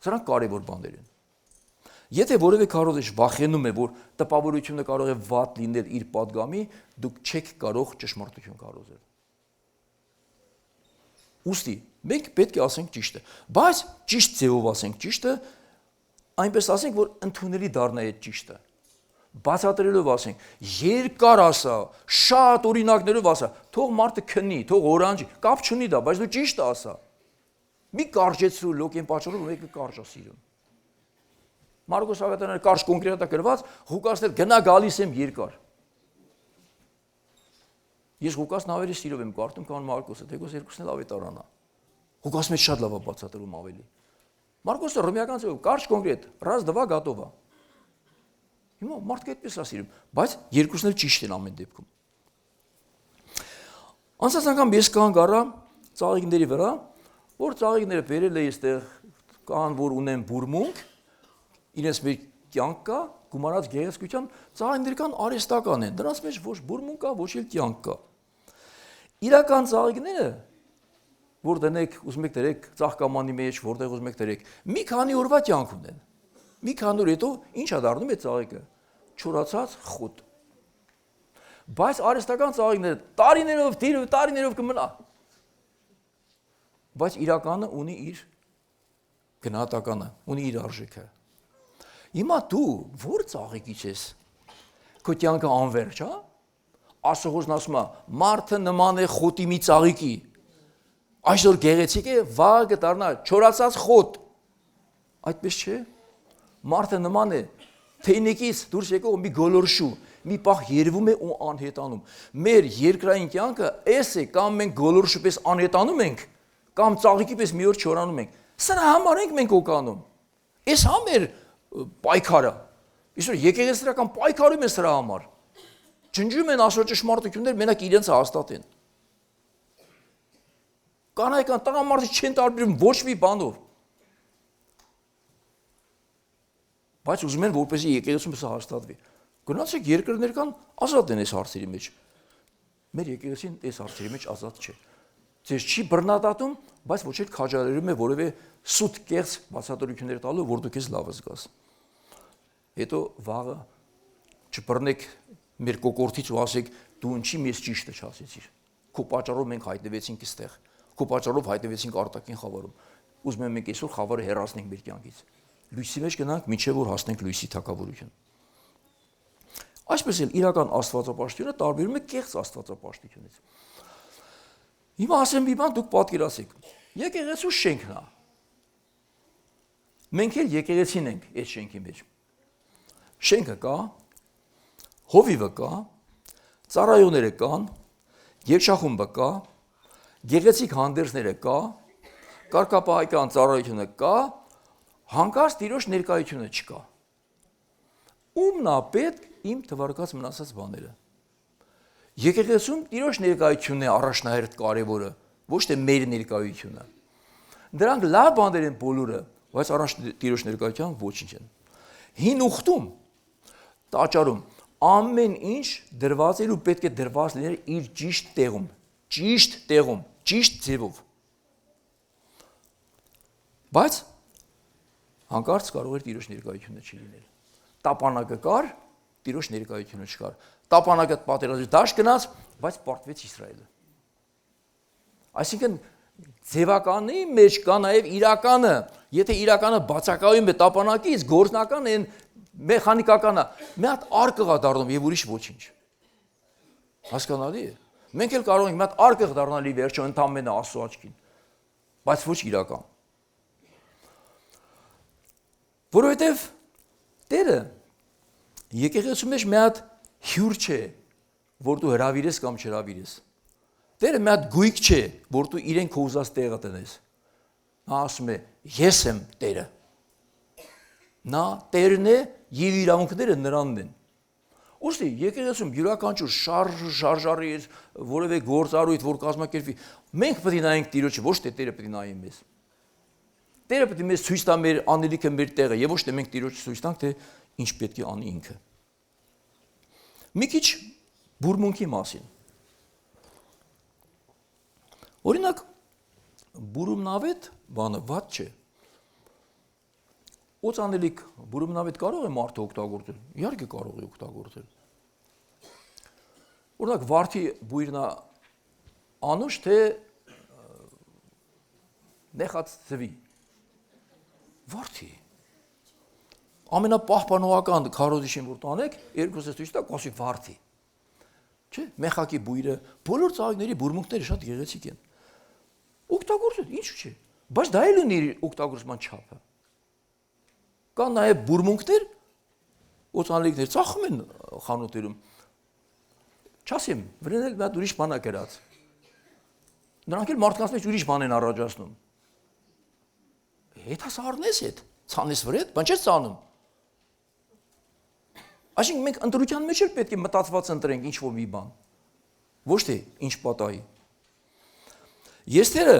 Սրանք կարևոր բաներ են։ Եթե որևէ քարոզիչ վախենում է, որ տպավորությունը կարող է վատ լինել իր պատգամի, դուք չեք կարող ճշմարտություն քարոզել։ Ուստի մենք պետք է ասենք ճիշտը, բայց ճիշտ ձևով ասենք ճիշտը, այնպես ասենք, որ ընդունելի դառնա այդ ճիշտը։ բացատրելով ասենք, երկար ասա, շատ օրինակներով ասա, թող մարդը քնի, թող օրանջի, կապ չունի դա, բայց դու ճիշտ ասա։ Մի կարճեցրու լոկեն պատճառով մեկը կարճ է սիրում։ Մարկոս Ավետարանը կարճ կոնկրետ է գրված, Ղուկասն էլ գնա գալիս եմ երկար։ Ես Ղուկասն ավելի սիրով եմ կարդում, քան Մարկոսը, թեկուզ երկուսն էլ Ավետարան է։ Ղուկասը մեծ շատ լավ է բացատրում ավելի։ Մարկոսը ռոմեական ծավալ կարճ կոնկրետ, раз два готово։ Հիմա մարդը այդպես է սիրում, բայց երկուսն էլ ճիշտ են ամեն դեպքում։ Անցած անգամ ես կանգ առա ծաղիկների վրա, որ ծաղիկները բերել էի այստեղ կան, որ ունեն բուրմունք, իրենց մեր կյանք կա, գումարած գեղեցկության, ծաղիկները կան արհեստական են, դրանց մեջ ոչ բուրմունք կա, ոչ էլ կյանք կա։ Իրական ծաղիկները, որ դնեք, ուզում եք դրեք ծաղկամանի մեջ, որտեղ ուզում եք դրեք, մի քանի օրվա կյանք ունեն։ Մի քանի օր հետո ի՞նչ է դառնում այդ ծաղիկը։ Չորացած խոտ։ Բայց արհեստական ծաղիկները տարիներով կմնա։ Բայց իրականը ունի իր գնահատականը, ունի իր արժեքը։ Հիմա դու որ ծաղիկից ես։ Քո կյանքը անվերջ, հա։ Աստղոս ասում է, մարդը նման է խոտի մի ծաղիկի։ Այսօր գեղեցիկ է, վաղ կդառնա չորացած խոտ։ Այդպես չէ։ Մարդը նման է թեյնիկից դուրս եկող մի գոլորշու, մի պահ երևում է ու անհետանում։ Մեր երկրային կյանքը էս է, կամ մենք գոլորշու պես անհետանում ենք, կամ ծաղիկի պես մի օր չորանում ենք։ Սրա համար ենք մենք օկանում։ Էս հա մեր պայքարը։ Այսօր եկեղեցիական պայքարում են սրա համար։ Ջնջում են Աստծո ճշմարտություններ, մենակ իրենց հաստատեն։ Կանայական տղամարդիկ չեն տարբերում ոչ մի բանով։ Բայց ուզում են, որպեսզի եկեղեցում սա հաստատվի։ Գնացեք երկրներ կան, ազատ են այս հարցերի մեջ։ Մեր եկեղեցին այս հարցերի մեջ ազատ չէ։ Ձեզ չի բռնադատում, բայց ոչ էլ քաջալերում է որևէ սուտ կեղծ բացատրություններ տալու, որ դուք ես լավը զգաս։ Հետո վաղը չբռնեք մեր կոկորտից ու ասեք դու ինչի մեզ ճիշտը չասեցիր։ Քո պատճառով մենք հայտնվեցինք այստեղ։ Քո պատճառով հայտնվեցինք արտաքին խավարում։ Ուզում եմ մենք այսօր խավարը հեռացնենք մեր կյանքից։ Լույսի մեջ գնանք, մինչև որ հասնենք լույսի թագավորություն։ Այսպես էլ իրական աստվածապաշտությունը տարբերում է կեղծ աստվածապաշտությունից։ Հիմա ասեմ մի բան, դուք պատկերացեք։ Եկեղեցու շենքն է։ Մենք էլ եկեղեցին ենք այդ շենքի մեջ։ Շենքը կա, հովիվը կա, ծառայողները կան, երգչախումբը կա, գեղեցիկ հանդերձները կա, կարգապահական ծառայությունը կա, հանկարծ Տիրոջ ներկայությունը չկա։ Ումն է պետք իմ թվարկած մնացած բաները։ Եկեղեցում Տիրոջ ներկայությունն է առաջնահերթ կարևորը, ոչ թե մեր ներկայությունը։ Դրանք լավ բաներ են բոլորը, բայց առանց Տիրոջ ներկայության ոչինչ են։ Հին ուխտում, տաճարում ամեն ինչ դրված էր ու պետք է դրված լիներ իր ճիշտ տեղում, ճիշտ ձևով։ Բայց հանկարծ կարող էր Տիրոջ ներկայությունը չլինել։ Տապանակը կար, Տիրոջ ներկայությունը չկար։ Տապանակը պատերազմի դաշտ գնաց, բայց պարտվեց Իսրայելը։ Այսինքն ձևականի մեջ կա նաև իրականը։ Եթե իրականը բացակայում է տապանակից, գործնական են մեխանիկականը, մի հատ արկղ է դառնում եւ ուրիշ ոչինչ։ Հասկանալի է։ Մենք էլ կարող ենք մի հատ արկղ դառնալ ի վերջո ընդամենը Աստծո աչքին, բայց ոչ իրական։ Որովհետև Տերը եկեղեցու մեջ մի հատ հյուր չէ, որ դու հրավիրես կամ չհրավիրես։ Տերը մի հատ գույք չէ, որ դու իրեն քո ուզած տեղը տնես։ Նա ասում է. ես եմ Տերը։ Նա Տերն է եւ իրավունքները նրանն են։ Ոստի եկեղեցում յուրաքանչյուր շարժարի որևէ գործառույթ, որ կազմակերպվի, մենք պետք է նայենք Տիրոջը, ոչ թե Տերը պետք է նայի մեզ։ Տերը պետք է մեզ ցույց տա մեր անելիքը, մեր տեղը, եւ ոչ թե մենք Տիրոջը ցույց տանք, թե ինչ պետք է անի ինքը։ Մի քիչ բուրմունքի մասին։ Օրինակ, բուրումնավետ բանը ված չէ։ Օծանելիք բուրումնավետ կարող է մարդը օգտագործել։ Իհարկե կարող է օգտագործել։ Օրինակ, վարդի բույրն անուշ թե նեխած ծվի։ Վարդի։ ամենապահպանողական քարոզիչին որ տանեք, երկուսը ցույց տա կոսի վարդի։ Չէ, մեխակի բույրը, բոլոր ծաղիկների բուրմունքները շատ գեղեցիկ են։ Օգտագործել, ինչու՞ չէ։ Բայց դա էլ ունի օգտագործման չափը։ Կան նաև բուրմունքներ, օծանելիքներ ծախում են խանութերում։ Չասեմ, վրան էլ մի հատ ուրիշ բան է գրած։ Նրանք էլ մարդկանց մեջ ուրիշ բան են առաջացնում։ Հետ հաս առնես հետ, ցանես վրեդ, բան չես ցանում։ Այսինքն մենք ընտրության մեջ էլ պետք է մտածված ընտրենք ինչ-որ մի բան։ Ոչ թե ինչ պատահի։ Եստերը,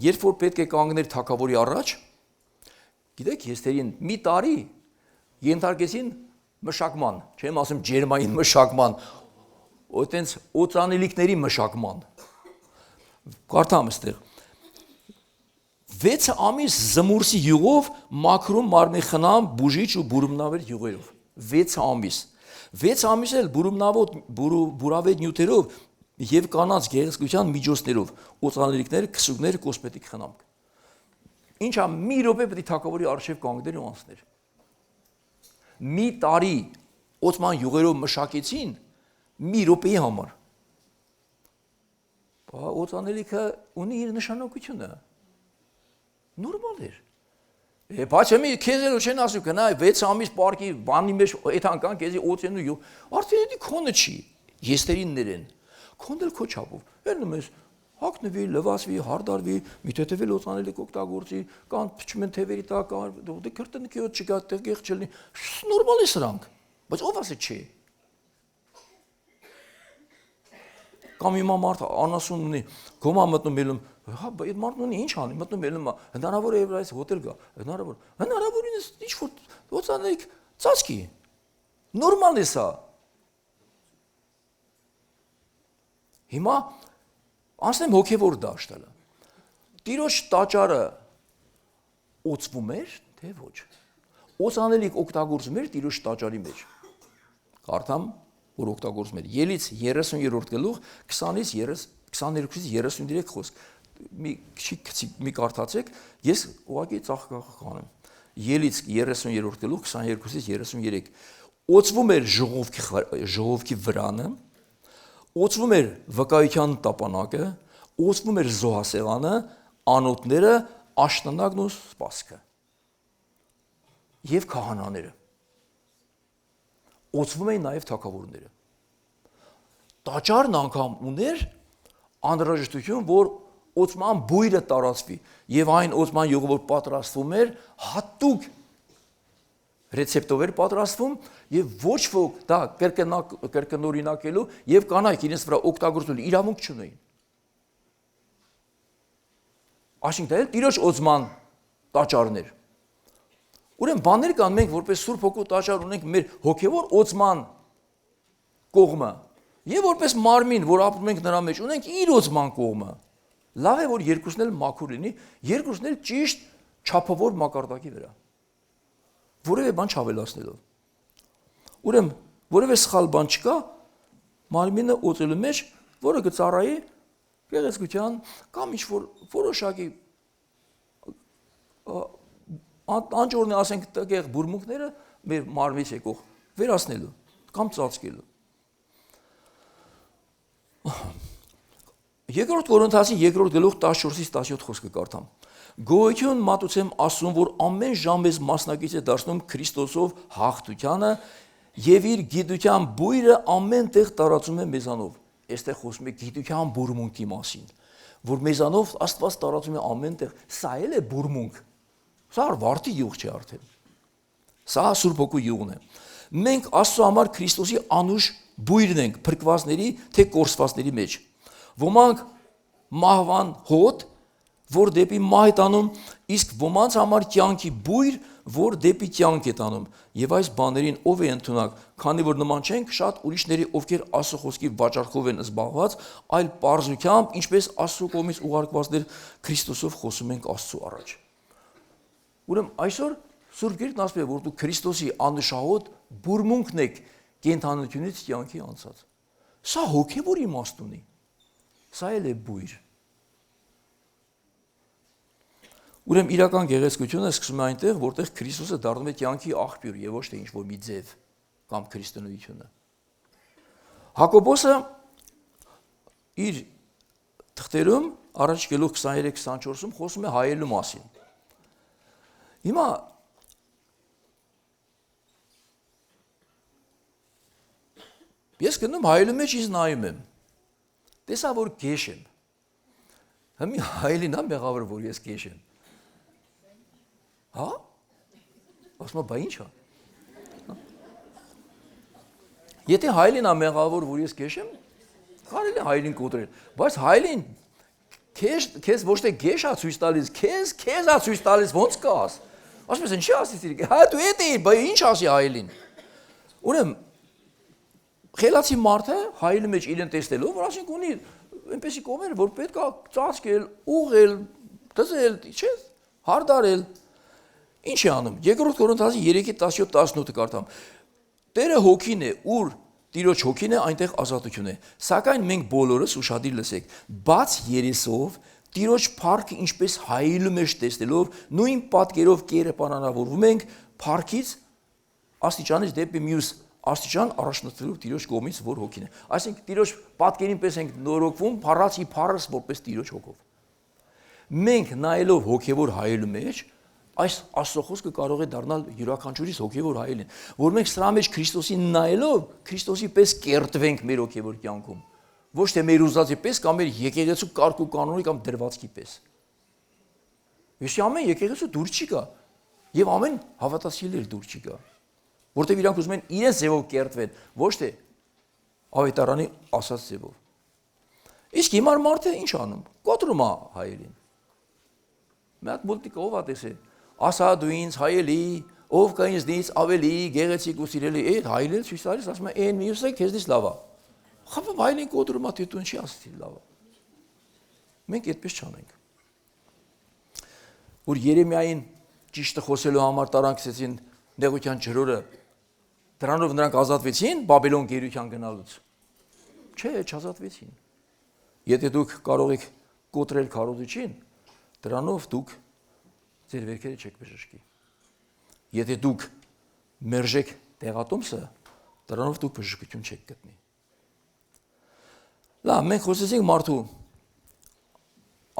երբ որ պետք է կանգներ թագավորի առաջ, գիտեք, եստերին մի տարի ենթարկեցին մշակման, չեմ ասում ջերմային մշակման, այտենց օծանելիքների մշակման։ Կարդամ այստեղ 6 ամիս զմուրսի յուղով մաքրում մարմնի խնամ, բուժիչ ու բուրումնավետ յուղերով։ 6 ամիս։ 6 ամիս էլ բուրավետ նյութերով եւ կանանց գեղեցկության միջոցներով, օծանելիքներ, քսուկներ, կոսմետիկ խնամք։ Ինչա մի րոպե պետք է թագավորի արժեվ կանգներ ու անցներ։ Մի տարի օծման յուղերով մշակեցին մի րոպեի համար։ Բա օծանելիքը ունի իր նշանակությունը։ Նորմալ էր։ Բայց մի քեզերու չեն ասում գնա 6 ամիս պարկի բանի մեջ այդքան քեզի օծենու յուղ։ Արդեն դա քոնը չի։ Եստերիններ են։ Քոնդել քո չափով։ Երնում ես հագնվի, լվացվի, հարդարվի, մի թեթևել օծանելիք օգտագործի, կան փչում են թևերի տակ, դե քրտնքի ոտ չկա, տեղեղ չլինի։ Նորմալ է սրանք։ Բայց ով ասի չի։ Կամ հիմա մարդ անասուն ունի, գոմա մտնում ելում, հա, այդ մարդն ունի ինչ անի, մտնում ելում, հնարավոր է այս հոթել գա, հնարավորինս ինչ-որ օծանելիք ծածկի, նորմալ է սա։ Հիմա անցնեմ հոգևոր դաշտը։ Տիրոջ տաճարը օծվում էր, թե ոչ։ Օծանելիք օգտագործում էր Տիրոջ տաճարի մեջ։ Կարդամ, որ օգտագործում էր։ Ելից 30-րդ գլուխ 20-ից 22-ից 33 խոսք։ Մի կարդացեք, ես ուղղակի ծաղկախ կանեմ։ Ելից 30-րդ գլուխ 22-ից 33։ Օծվում էր ժողովքի վրանը, օծվում էր վկայության տապանակը, օծվում էր զոհասեղանը, անոթները, աշտանակն ու սպասքը։ Եվ քահանաները։ Օծվում էին նաև թագավորները։ Տաճարն անգամ ուներ անհրաժեշտություն, որ օծման բույրը տարածվի, եւ այն օծման յուղը, որ պատրաստվում էր, հատուկ ռեցեպտով էր պատրաստվում, եւ ոչ ոք դա կրկնօրինակելու եւ կանայք իրենց վրա օգտագործելու իրավունք չունեին։ Այսինքն դա էլ Տիրոջ օծման տաճարներ։ Ուրեմն բաներ կան, մենք որպես Սուրբ Հոգու տաճար ունենք մեր հոգևոր օծման կողմը, եւ որպես մարմին, որ ապրում ենք նրա մեջ, ունենք իր օծման կողմը։ Լավ է, որ երկուսն էլ մաքուր լինի, երկուսն էլ ճիշտ չափավոր մակարդակի վրա։ Որևէ բան չավելացնելով։ Ուրեմն որևէ սխալ բան չկա մարմինը օծելու մեջ, որը կծառայի գեղեցկության կամ ինչ-որ որոշակի անջորն է, ասենք, տեղ բուրմունքները մեր մարմնից եկող վերացնելու կամ ծածկելու։ Երկրորդ Կորինթացի 2-րդ գլուխ 14-ից 17 խոսքը կարդամ։ Գոյություն մատուցեմ ասում, որ ամեն ժամ մեզ մասնակից է դարձնում Քրիստոսով հաղթությանը եւ իր գիտության բույրը ամեն տեղ տարածում է մեզանով։ Այստեղ խոսում է գիտության բուրմունքի մասին, որ մեզանով Աստված տարածում է ամեն տեղ։ Սա էլ է բուրմունք։ Սա վարդի յուղ չէ արդեն։ Սա Սուրբ Հոգու յուղն է։ Մենք Աստծո համար Քրիստոսի անուշ բույրն ենք փրկվածների թե կորսվածների մեջ։ Ոմանք մահվան հոտ, որ դեպի մահ է տանում, իսկ ոմանց համար կյանքի բույր, որ դեպի կյանք է տանում։ Եվ այս բաներին ով է ընդունակ, քանի որ նման չենք շատ ուրիշների, ովքեր Աստծո խոսքի վաճառքով են զբաղված, այլ պարզությամբ, ինչպես Աստծո կողմից ուղարկվածներ Քրիստոսով խոսում ենք Աստծո առաջ։ Ուրեմն այսօր Սուրբ Գիրքն ասում է, որ դու Քրիստոսի աննշահոտ բուրմունքն եք կենթանությունից կյանքի անցած։ Սա հոգևոր իմաստ ունի։ Սա էլ է բույր։ Ուրեմն իրական գեղեցկությունը սկսում է այնտեղ, որտեղ Քրիստոսը դառնում է կյանքի աղբյուր եւ ոչ թե ինչ-որ մի ձև կամ քրիստոնեությունը։ Հակոբոսը իր թղթերում առաջ գելով 23-24-ում խոսում է հայելու մասին։ Հիմա ես գնում հայելու մեջ ինձ նայում եմ։ Տեսա որ գեշ եմ։ Հիմա հայելին ա մեղավոր որ ես գեշ եմ։ Հա? Ասում բա ի՞նչ է։ Եթե հայելին ա մեղավոր որ ես գեշ եմ, կարելի է հայելին կոտրել, բայց հայելին քեզ ոչ թե գեշ ա ցույց տալիս, քեզ ա ցույց տալիս ոնց կաս։ Ասում ես ինչի ասեցիր։ Հա դու էդ էիր, բա ի՞նչ ասի հայելին։ Ուրեմն խելացի մարդը հայելի մեջ իրեն տեսնելով, որ ասենք ունի այնպեսի կողմեր, որ պետք է ծածկել, ուղղել, դզել, չէ՞, հարդարել։ Ինչ է անում։ Երկրորդ Կորինթացի 3:17-18 կարդամ։ Տերը հոգին է, ուր Տիրոջ հոգին է, այնտեղ ազատություն է։ Սակայն մենք բոլորս ուշադիր լսեք, բաց երեսով Տիրոջ փառքը ինչպես հայելու մեջ տեսնելով, նույն պատկերով կերպարանավորվում ենք փառքից աստիճանից դեպի մյուս աստիճան առաջնորդվելով Տիրոջ կողմից, որ հոգին է։ Այսինքն Տիրոջ պատկերին պես ենք նորոգվում, փառացի փառս որպես Տիրոջ հոգով։ Մենք նայելով հոգևոր հայելու մեջ այս Աստծո խոսքը կարող է դառնալ յուրաքանչյուրիս հոգևոր հայելին, որ մենք սրա մեջ Քրիստոսին նայելով Քրիստոսի պես կերտվենք մեր հոգևոր կյանքում, ոչ թե մեր ուզածի պես կամ մեր եկեղեցու կարգ ու կանոնի կամ դրվածքի պես։ Եսի ամեն եկեղեցու դուր չի գա, եւ ամեն հավատացյալ դուր չի գա, որտեղ իրանք ուզում են իրենց ձևով կերտվեն, ոչ թե ավետարանի ասած ձևով։ Իսկ հիմար մարդը ինչ անում։ Կոտրում է հայելին։ Մի հատ մուլտիկ ով է տեսել։ Ասա դու ինձ հայելի, ով կա ինձնից ավելի գեղեցիկ ու սիրելի, այդ հայելին ցույց տալիս, ասում է այն մյուսը քեզնից լավ է։ Խփը հայելին կոտրում է, դու ինչի ասեցի լավ է։ Մենք այդպես չանենք։ Որ Երեմիային ճիշտը խոսելու համար տարանքեցին նեղության ջրորը, դրանով նրանք ազատվեցին Բաբելոն գերության գնալուց։ Չէ, չազատվեցին։ Եթե դուք կարող եք կոտրել քարոզիչին, դրանով դուք ձեր վերքերը չեք բժշկի։ Եթե դուք մերժեք տեղատոմսը, դրանով դուք բժշկություն չեք գտնի։ Լավ, մենք խոսեցինք մարդու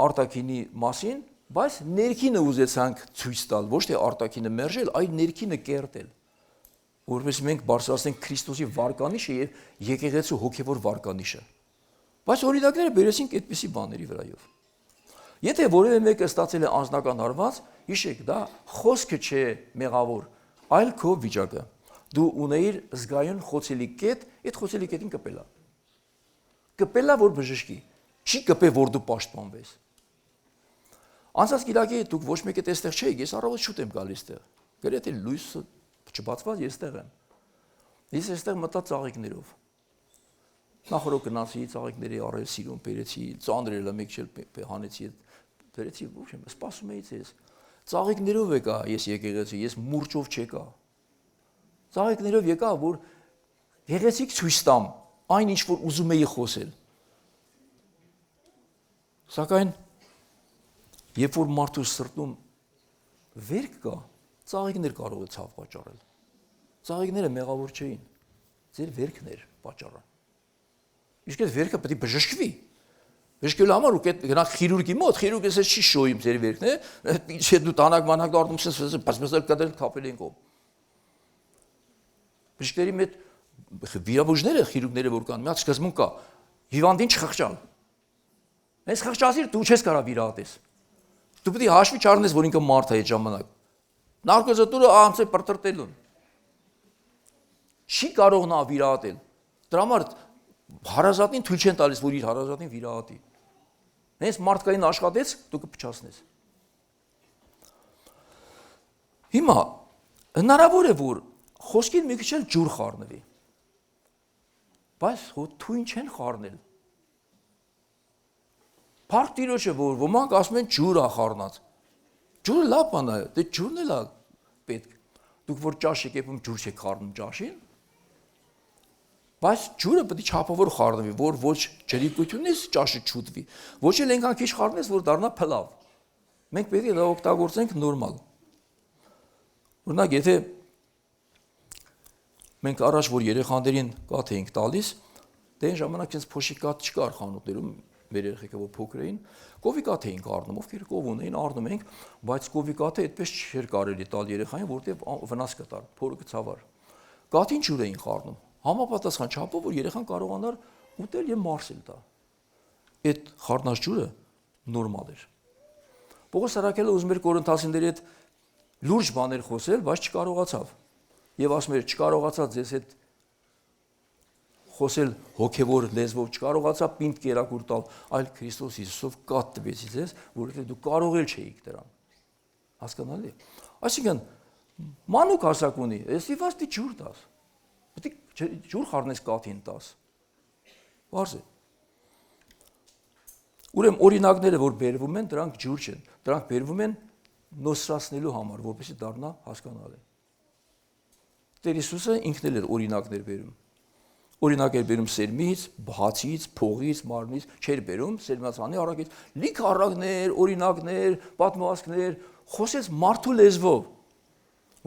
արտաքինի մասին, բայց ներքինը ուզեցանք ցույց տալ, ոչ թե արտաքինը մերժել, այլ ներքինը կերտել, որովհետեւ մենք բարձրացնենք Քրիստոսի վարկանիշը եւ եկեղեցու հոգեվոր վարկանիշը։ Բայց օրինակները բերեցինք այդպիսի բաների վրայով։ Եթե որևէ մեկը ստացել է անձնական հարված, հիշեք, դա խոսքը չէ մեղավոր, այլ քո վիճակը։ Դու ունեիր զգայուն խոցելի կետ, այդ խոցելի կետին կպելա։ Կպելա որ բժշկի, չի կպե որ դու պաշտպանվես։ Անցած գիրակի դուք ոչ մեկը այստեղ չէիք, ես առավոտ շուտ եմ գալիս այստեղ։ Գրեթե լույսը չբացված ես այստեղ եմ։ Ես այստեղ մտա ծաղիկներով։ Նախորդ գնացի ծաղիկների առել սիրուն բերեցի, ծանրելը մեկ չել հանեցի, բերեցի, ոչ եմ, սպասում էի ձեզ։ Ծաղիկներով եկա ես եկեղեցի, ես մուրճով չեկա։ Ծաղիկներով եկա, որ եղեցիք ցույց տամ այն ինչ որ ուզում էի խոսել։ Սակայն երբ որ մարդու սրտում վերք կա, ծաղիկներ կարող է ցավ պատճառել։ Ծաղիկները մեղավոր չէին, ձեր վերքն էր պատճառը։ Իսկ այդ վերքը պետք է բժշկվի։ Բժշկելու համար ու գնաք քիրուրգի մոտ, քիրուրգը ասես չի շոյում ձեր վերքն է, չէ դու տանակ մանակ դառնում ես, բացմեսել կդել կապել են կողմ։ Բժիշկների մեջ վիրաբույժները, քիրուրգները որ կան, մի հատ սկզբում կա, հիվանդին չխղճալ։ Այս խղճասիր դու չես կարող վիրահատես։ Դու պետք է հաշվի չառնես, որ ինքը մարդ է այդ ժամանակ։ Նարկոզատուրը անց է պրտրտելուն։ Չի կարող նա վիրահատել։ Դրա համար հարազատին թույլ չեն տալիս, որ իր հարազատին վիրահատի։ Հենց մարդկային աշխատեց, դու կփչացնես։ Հիմա հնարավոր է, որ խոսքին մի քիչ էլ ջուր խառնվի։ Բայց թույն չեն խառնել։ Փառք Տիրոջը, որ ոմանք ասում են ջուր է խառնած։ Ջուրը լավ բան է, դե ջուրն էլ է պետք։ Դուք որ ճաշ եք եպում ջուր չեք խառնում ճաշին։ Բայց ջուրը պետք է չափավոր խառնվի, որ ոչ ջրիկությունից ճաշը չուտվի, ոչ էլ այնքան քիչ խառնես, որ դառնա փլավ։ Մենք պետք է դա օգտագործենք նորմալ։ Օրինակ, եթե մենք առաջ որ երեխաներին կաթ էինք տալիս, դե այն ժամանակ ինձ փոշի կաթ չկար խանութներում, մեր երեխեքը որ փոքր էին, կովի կաթ էինք առնում, ովքեր կով ունեին, առնում էինք, բայց կովի կաթը այդպես չէր կարելի տալ երեխային, որտեղ վնաս կտար, փորը կցավար։ Կաթին ջուր էին խառնում, համապատասխան չափով, որ երեխան կարողանար ուտել եւ մարսել դա։ Այդ խառնած ջուրը նորմալ էր։ Պողոս Արաքելը ուզում էր Կորինթացիների հետ լուրջ բաներ խոսել, բայց չկարողացավ։ Եվ ասում էր, չկարողացած ձեզ հետ խոսել հոգևոր լեզվով, չկարողացա պինդ կերակուր տալ, այլ Քրիստոս Հիսուսով կաթ տվեցի ձեզ, որովհետև դու կարող էլ չէիք դրան։ Հասկանալի։ Այսինքն մանուկ հասակ ունի, էսի վաստի ջուր տաս։ Պետք է ջուր խառնես կաթին տաս։ Բարձ է։ Ուրեմն օրինակները, որ բերվում են, դրանք ջուր չեն, դրանք բերվում են նոսրացնելու համար, որպեսզի դառնա հասկանալի։ Տեր Հիսուսը ինքն էլ էր օրինակներ բերում։ Օրինակ էր բերում սերմից, բացից, փողից, մարմնից, չէր բերում սերմացանի առակից, լիք առակներ, օրինակներ, պատմվածքներ, խոսեց մարդու լեզվով,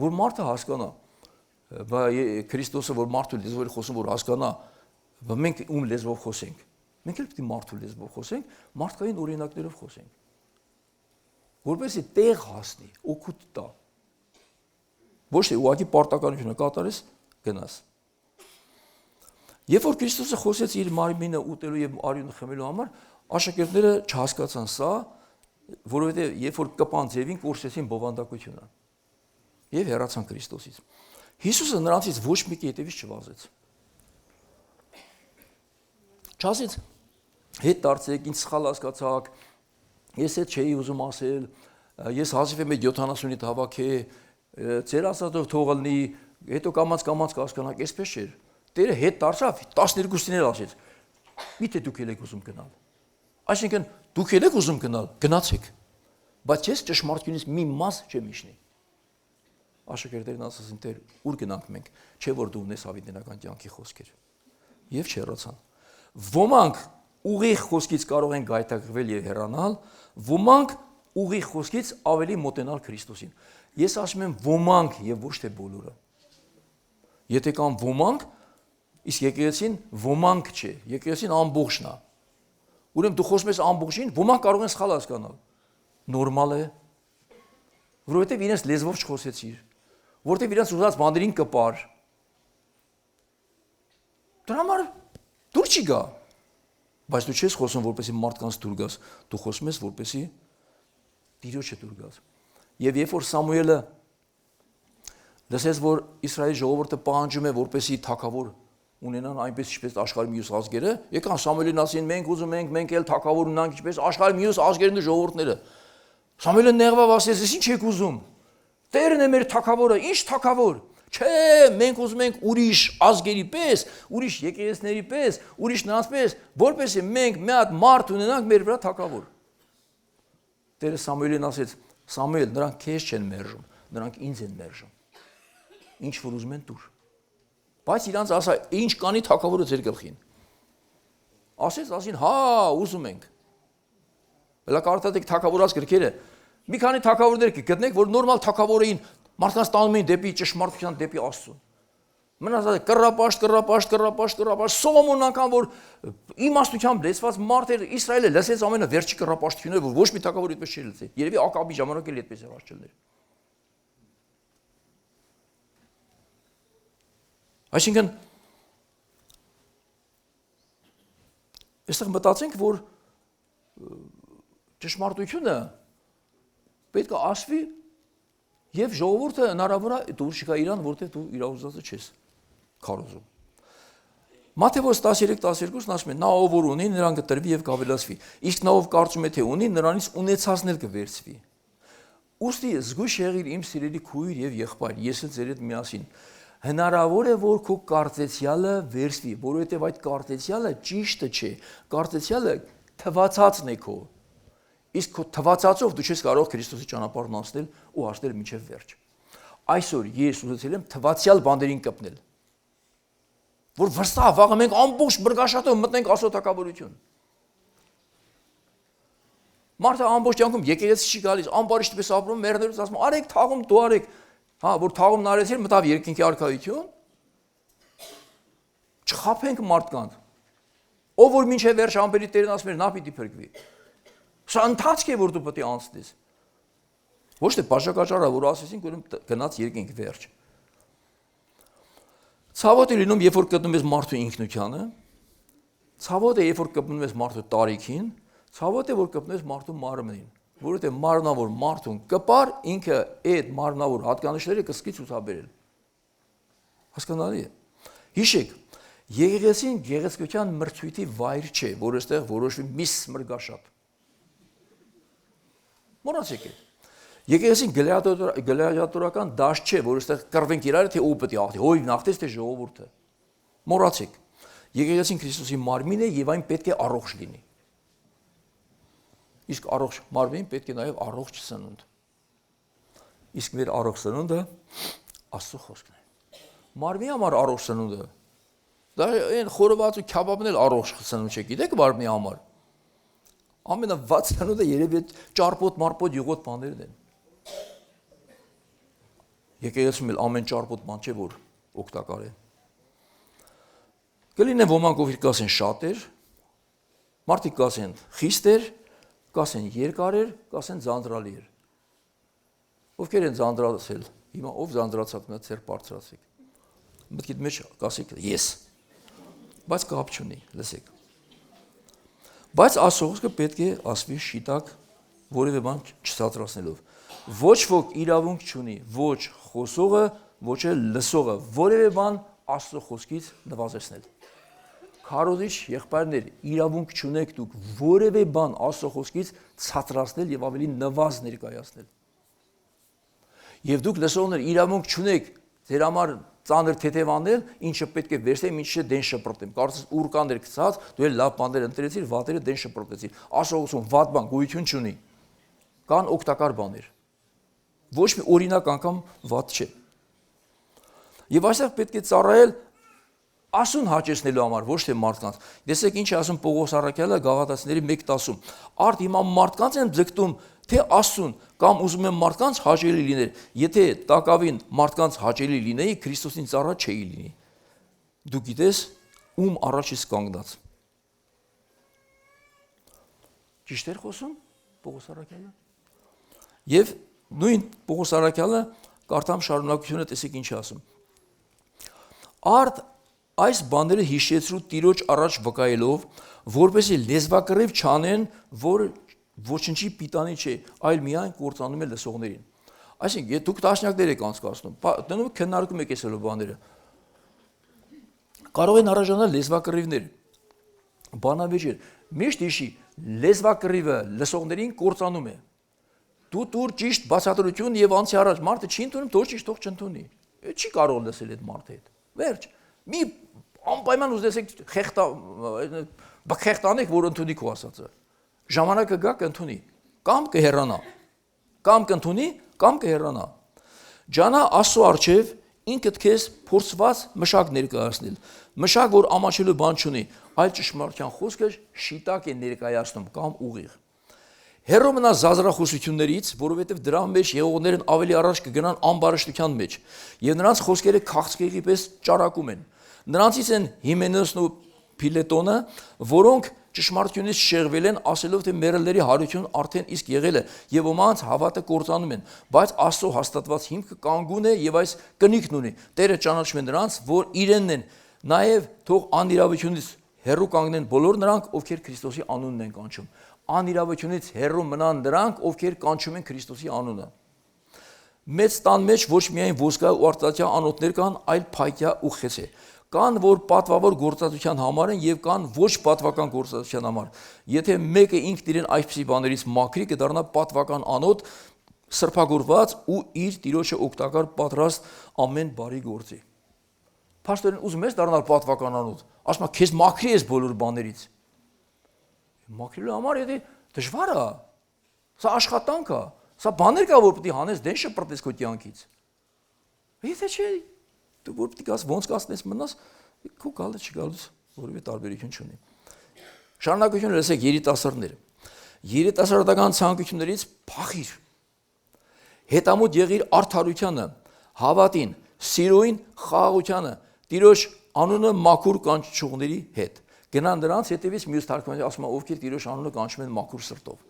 որ մարդը հասկանա։ Քրիստոսը որ մարդու լեզվով էր խոսում, որ հասկանա, մենք ում լեզվով խոսենք։ Մենք էլ պետք է մարդու լեզվով խոսենք, մարդկային օրինակներով խոսենք։ Որպեսզի տեղ հասնի, օգուտ տա։ Ոչ թե ուղղակի պարտականությունը կատարես, գնաս։ Երբ որ Քրիստոսը խոսեց իր մարմինը ուտելու եւ արյունը խմելու համար, աշակերտները չհասկացան սա, որովհետեւ երբ որ կպան ձևին կորսեցին բովանդակությունը եւ հեռացան Քրիստոսից։ Հիսուսը նրանցից ոչ մեկի հետևից չվազեց։ Չասեց. «Հետ դարձեք, ինձ սխալ հասկացաք, ես այդ չէի ուզում ասել, ես հազիվ եմ այդ 70-ից հավաք է, ձեր ասածով թող լինի, հետո կամած կհասկանաք, այսպես չէր»։ Տերը հետ դարձավ 12-ին ասեց. «Միթե դուք եք ուզում գնալ»։ Այսինքն դուք եք ուզում գնալ, գնացեք։ Բայց ես ճշմարտությունից մի մաս չեմ իջնի։ Աշակերտներն ասացին. «Տեր, ուր գնանք մենք, չէ որ դու ունես հավիտենական կյանքի խոսքեր»։ Եվ չհեռացան։ Ոմանք ուղիղ խոսքից կարող են գայթակղվել եւ հեռանալ, ոմանք ուղիղ խոսքից ավելի մոտենալ Քրիստոսին։ Ես ասում եմ ոմանք եւ ոչ թե բոլորը։ Եթե կան ոմանք, իսկ եկեղեցին ոմանք չէ, եկեղեցին ամբողջն է։ Ուրեմն դու խոսում ես ամբողջին, ոմանք կարող են սխալ հասկանալ։ Նորմալ է, որովհետև իրենց լեզվով չխոսեցիր, որովհետև իրենց ուզած բաներին կպար։ Դրա համար դուր չի գա, բայց դու չես խոսում, որպեսզի մարդկանց դուր գաս, դու խոսում ես, որպեսզի Տիրոջը դուր գաս։ Եվ երբ որ Սամուելը լսեց, որ Իսրայելի ժողովուրդը պահանջում է, որպեսզի թագավոր ունենան այնպես ինչպես աշխարհի մյուս ազգերը, եկան Սամուելին ասին, մենք ուզում ենք, մենք էլ թագավոր ունենանք ինչպես աշխարհի մյուս ազգերն ու ժողովուրդները։ Սամուելը նեղվավ ասեց, «Ես ինչ եք ուզում։ Տերն է մեր թագավորը, ինչ թագավոր։ Չէ, մենք ուզում ենք ուրիշ ազգերի պես, ուրիշ եկեղեցիների պես, ուրիշ նրանց պես, որպեսզի մենք մի հատ մարդ ունենանք մեր վրա թագավոր»։ Տերը Սամուելին ասեց. «Սամուել, նրանք քեզ չեն մերժում, նրանք ինձ են մերժում։ Ինչ որ ուզում են տուր»։ Բայց իրանց ասա, ինչ կանի թագավորը ձեր գլխին։ Ասին, հա, ուզում ենք։ Հələ կարդացեք թագավորած գրքերը։ Մի քանի թագավորներ կգտնեք, որ նորմալ թագավոր էին, մարդկանց տանում էին դեպի ճշմարտության, դեպի Աստծուն։ Մնացած կռապաշտ, Սողոմոնն անգամ որ իմաստությամբ լեցված մարդ էր, Իսրայելը լսեց ամենավերջի կռապաշտությունը, որ ոչ մի թագավոր այդպես չէր լսել։ Երևի Ակաբի ժամանակ էլ այդպես եղած չլներ։ Այսինքն այստեղ մտածենք, որ ճշմարտությունը պետք է ասվի եւ ժողովուրդը հնարավոր է դուր չգա իրան, որտեղ դու իր ուզածը չես քարոզում։ Մատթեոս 13:12-ն ասում է. «Նա ով որ ունի, նրան կտրվի եւ կավելացվի, իսկ նա ով կարծում է թե ունի, նրանից ունեցածն էլ կվերցվի»։ Ուստի զգույշ եղիր իմ սիրելի քույր եւ եղբայր, ես էլ ձեր հետ միասին։ Հնարավոր է, որ քո կարծեցյալը վերցվի, որովհետև այդ կարծեցյալը ճիշտը չէ, կարծեցյալը թվացածն է քո։ Իսկ քո թվացածով դու չես կարող Քրիստոսի ճանապարհն անցնել ու հասնել մինչև վերջ։ Այսօր ես ուզեցել եմ թվացյալ բաներին կպնել, որ վստահ վաղը մենք ամբողջ բրգաշատով մտնենք Աստծո թագավորություն։ Մարդը ամբողջ կյանքում եկեղեցի չի գալիս, ամբարիշտ պես ապրում, մերներուց ասում, արեք թաղում, դու արեք։ Հա, որ թաղումն արեցին, մտավ երկինքի արքայություն։ Չխաբենք մարդկանց։ Ով որ մինչև վերջ ամբերի Տերն ասում էր, նա պիտի փրկվի։ Սա ընթացք է, որ դու պետք է անցնես։ Ոչ թե բաժակաճառը, որ ասեցինք, ուրեմն գնաց երկինք վերջ։ Ցավոտ է լինում, երբ որ գտնում ես մարդու ինքնությանը, ցավոտ է, երբ որ գտնում ես մարդու տարիքին, ցավոտ է, որ գտնում ես մարդու մարմնին, որովհետև մարմնավոր մարդուն կպար ինքը այդ մարմնավոր հատկանիշները կսկի ցուցաբերել։ Հասկանալի է։ Հիշեք, եկեղեցին գեղեցկության մրցույթի վայր չէ, որ այստեղ որոշվի միս մրգաշապ։ Մոռացեք է։ Եկեղեցին գլադիատորական դաշտ չէ, որ այստեղ կռվենք իրար, թե ով պետք է հաղթի, հովիվն հաղթես, թե ժողովուրդը։ Մոռացեք։ Եկեղեցին Քրիստոսի մարմին է եւ այն պետք է առողջ լինի։ Իսկ առողջ մարմին պետք է նաեւ առողջ սնունդ։ Իսկ մեր առողջ սնունդը Աստծո խոսքն է։ Մարմնի համար առողջ սնունդը դա այն խորոված ու քյաբաբն էլ առողջ սնունդ չէ, գիտեք մարմնի համար։ Ամենավատ սնունդը երևի ճարպոտ, մարպոտ, յուղոտ բաներն են։ Եկեղեցում էլ ամեն ճարպոտ բան չէ, որ օգտակար է։ Կլինեն ոմանք, ովքեր կասեն շատեր, մարդիկ կասեն խիստեր, կասեն երկարեր, կասեն ձանձրալիեր։ Ովքեր են ձանձրացել, հիմա ով ձանձրացած նա ծեր բարձրացեք։ Մտքիդ մեջ կասեք ես։ Բայց կապ չունի, լսեք։ Բայց ասողը պետք է ասվի շիտակ որևէ բան չծածրացնելով։ Ոչ ոք իրավունք չունի, ոչ խոսողը, ոչ էլ լսողը, որևէ բան Աստծո խոսքից նվազեցնել։ Քարոզիչ եղբայրներ, իրավունք չունեք դուք որևէ բան Աստծո խոսքից ցածրացնել եւ ավելի նվազ ներկայացնել։ Եվ դուք լսողներ իրավունք չունեք ձեր համար ծանր թեթևանել, ինչը պետք է վերցնեմ, ինչը դեն շպրտեմ։ Կարծես ուրկաներ գցած, դու էլ լավ բաներ ընտրեցիր, վատերը դեն շպրտեցիր։ Ասողություն, վատ բան գոյություն չունի։ Կան օգտակար բաներ։ Ոչ մի օրինակ անգամ վատ չէ։ Եվ այստեղ պետք է ծառայել Աստուն հաճեցնելու համար, ոչ թե մարդկանց։ Տեսեք ինչ է ասում Պողոս առաքյալը Գաղատացիների 1:10-ում։ Արդ հիմա մարդկանց են ձգտում, թե Աստուն, կամ ուզում են մարդկանց հաճելի լինել։ Եթե տակավին մարդկանց հաճելի լինեի, Քրիստոսին ծառա չէի լինի։ Դու գիտես, ում առաջ ես կանգնած։ Ճիշտ էր խոսում Պողոս առաքյալը։ Եվ նույն Պողոս առաքյալը կարդամ շարունակությունը, տեսեք ինչ է ասում։ Արդ այս բաները հիշեցրու Տիրոջ առաջ վկայելով, որպեսզի լեզվակռիվ չանեն, որ ոչնչի պիտանի չէ, այլ միայն կործանում է լսողներին։ Այսինքն, դուք տասնյակներ եք անցկացնում, դնում քննարկում եք այսօր բաները։ Կարող են առաջանալ լեզվակռիվներ, բանավեճեր, միշտ հիշի, լեզվակռիվը լսողներին կործանում է։ Դու դուր ճիշտ բացատրություն եւ անցի առաջ մարդը չի ընդունում, թող ճիշտ թող չընդունի։ Չի կարող լսել այդ մարդը հետ։ Վերջ։ Մի անպայման ուզեցեք խեղտանեք, որ ընդունի քո ասածը։ Ժամանակը գա կընդունի, կամ կհեռանա։ Կամ կընդունի, կամ կհեռանա։ Ջանա Աստծո առջև ինքդ քեզ փորձված մշակ ներկայացնել։ Մշակ, որ ամաչելու բան չունի, այլ ճշմարտության խոսքը շիտակ է ներկայացնում կամ ուղիղ։ Հեռու մնա զազրախոսություններից, որովհետև դրա մեջ եղողներն ավելի առաջ կգնան ամբարշտության մեջ, եւ նրանց խոսքերը քաղցկեղի պես ճարակում են։ Նրանցից են Հիմենոսն ու Փիլետոնը, որոնք ճշմարտությունից շեղվել են, ասելով, թե մերելների հարություն արդեն իսկ եղել է, եւ ոմանց հավատը կործանում են, բայց Աստծո հաստատված հիմքը կանգուն է եւ այս կնիքն ունի։ Տերը ճանաչում է նրանց, որ իրենն են, նաեւ թող անիրավությունից հեռու կանգնեն բոլոր նրանք, ովքեր Քրիստոսի անունն են կանչում։ Անիրավությունից հեռու մնան նրանք, ովքեր կանչում են Քրիստոսի անունը։ Մեծ տան մեջ ոչ միայն ոսկա ու արծաթյա անոթներ կան, այլ փայտյա ու խեցե։ Կան, որ պատվավոր գործածության համար են եւ կան ոչ պատվական գործածության համար։ Եթե մեկը ինքն իրեն այսպիսի բաներից մաքրի, կդառնա պատվական անոթ, սրբագորված ու իր Տիրոջը օգտակար պատրաստ ամեն բարի գործի։ Փաստորեն ուզում ես դառնալ պատվական անոթ, ասում ես քեզ մաքրի ես բոլոր բաներից։ Մաքրելու համար եթե դժվար է, սա աշխատանք է, սա բաներ կա, որ պետք է հանես, դեն շպրտես քո կյանքից։ Եթե չէ, դու որ պետք է ոնց կասնես մնաս, քո գալը չգալուց որևէ տարբերություն չունի։ Շարունակությունը լսեք երիտասարդները։ երիտասարդական ցանկություններից փախիր։ Հետամուտ եղիր արդարությանը, հավատին, սիրոյին, խաղաղությանը, Տիրոջ անունը մաքուր կանչողների հետ։ Գնան նրանց հետևից մյուս թարգմանները ասում են ովքեր Տիրոջ անունը կանչում են մաքուր սրտով։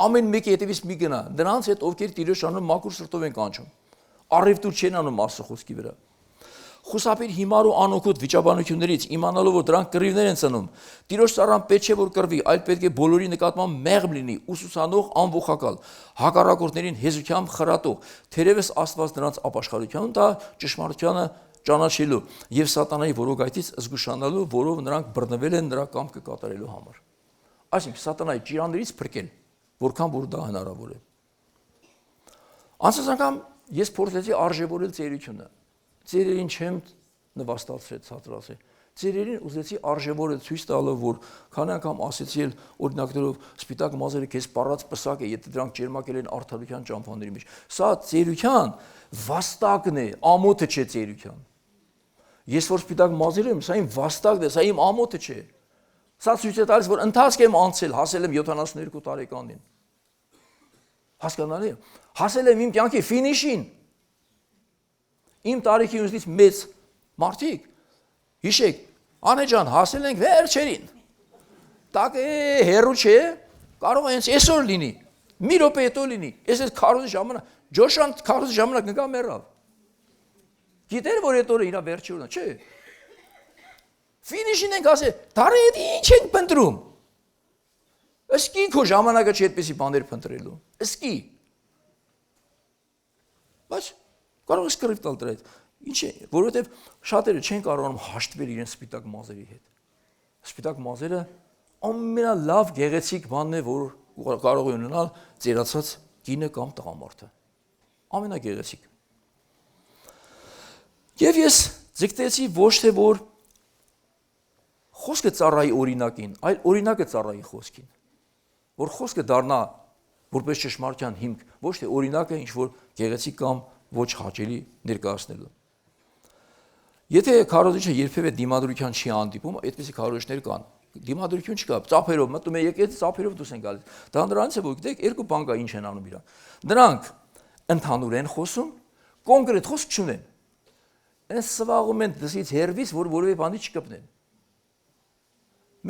Ամեն մեկի հետևից մի գնա, նրանց հետ ովքեր Տիրոջ անունը մաքուր սրտով են կանչում։ Առիվտուր չեն անում Աստծո խոսքի վրա։ Խուսափիր հիմար ու անօգուտ վիճաբանություններից, իմանալով որ դրանք կռիվներ են ծնում։ Տիրոջ ծառան պետք չէ որ կռվի, այլ պետք է բոլորի նկատմամբ մեղմ լինի, ուսուսանող, անողակալ, հակառակորդներին հեզությամբ խրատող, թերևս Աստված նրանց ապաշխարություն տա ճշմարտությանը ճանաչելու եւ սատանայի որոգայթից զգուշանալու, որով նրանք բռնվել են նրա կամքը կատարելու համար։ Այսինքն սատանայի ճիրաներից փրկել, որքան որ դա հնարավոր է։ Անցած անգամ ես փորձեցի արժևորել ծերությունը։ Ծերերին չեմ նվաստացրել, ցածրացել։ Ծերերին ուզեցի արժևորել, ցույց տալով, որ քանի անգամ ասեցի էլ օրինակներով սպիտակ մազերը քեզ պարած պսակ է, եթե դրանք ջերմակել են արդարության ճամփաների մեջ։ Սա ծերության վաստակն է, ամոթը չէ ծերության։ Ես որ սպիտակ մազեր եմ, սա իմ վաստակն է, սա իմ ամոթը չէ։ Սա ցույց է տալիս, որ ընթացք եմ անցել, հասել եմ 72 տարեկանին։ Հասկանալի է։ Հասել եմ իմ կյանքի ֆինիշին։ Իմ տարիքի ինձնից մեծ մարդիկ, հիշեք, Անե ջան, հասել ենք վերջերին։ Տակ հերու չէ, կարող է հենց այսօր լինի, մի րոպե հետո լինի։ Ես այս քարոզի ժամանակ, Ջոշան քարոզի ժամանակ նկա մեռավ։ Գիտեր որ այդ օրը իրա վերջի օրն է, չէ։ Ֆինիշին ենք ասել, դարի հետ ինչ ենք փնտրում։ Ըսկի քո ժամանակը չի այդպեսի բաներ փնտրելու։ Ըսկի։ Բայց կարող ես կռիվ տալ դրա հետ։ Ինչ է, որովհետև շատերը չեն կարողանում հաշտվել իրենց սպիտակ մազերի հետ։ Սպիտակ մազերը ամենալավ գեղեցիկ բանն է, որ կարող է ունենալ ծերացած կինը կամ տղամարդը։ Ամենագեղեցիկ։ Եվ ես ձգտեցի ոչ թե որ խոսքը ծառայի օրինակին, այլ օրինակը ծառայի խոսքին։ Որ խոսքը դառնա որպես ճշմարտության հիմք, ոչ թե օրինակը ինչ որ գեղեցիկ կամ ոչ հաճելի ներկայացնելու։ Եթե քարոզիչը երբևէ դիմադրության չի հանդիպում, այդպիսի քարոզիչներ կան։ Դիմադրություն չկա, ծափերով մտնում է եկեք ծափերով դուրս են գալիս։ Դա նրանց է որ գիտեք երկու բան կա ինչ են անում իրանք։ Նրանք ընդհանուր են խոսում, կոնկրետ խոսք չունեն։ Այս սվաղում են դսից հերվից, որ որևէ բանի չկպնեն։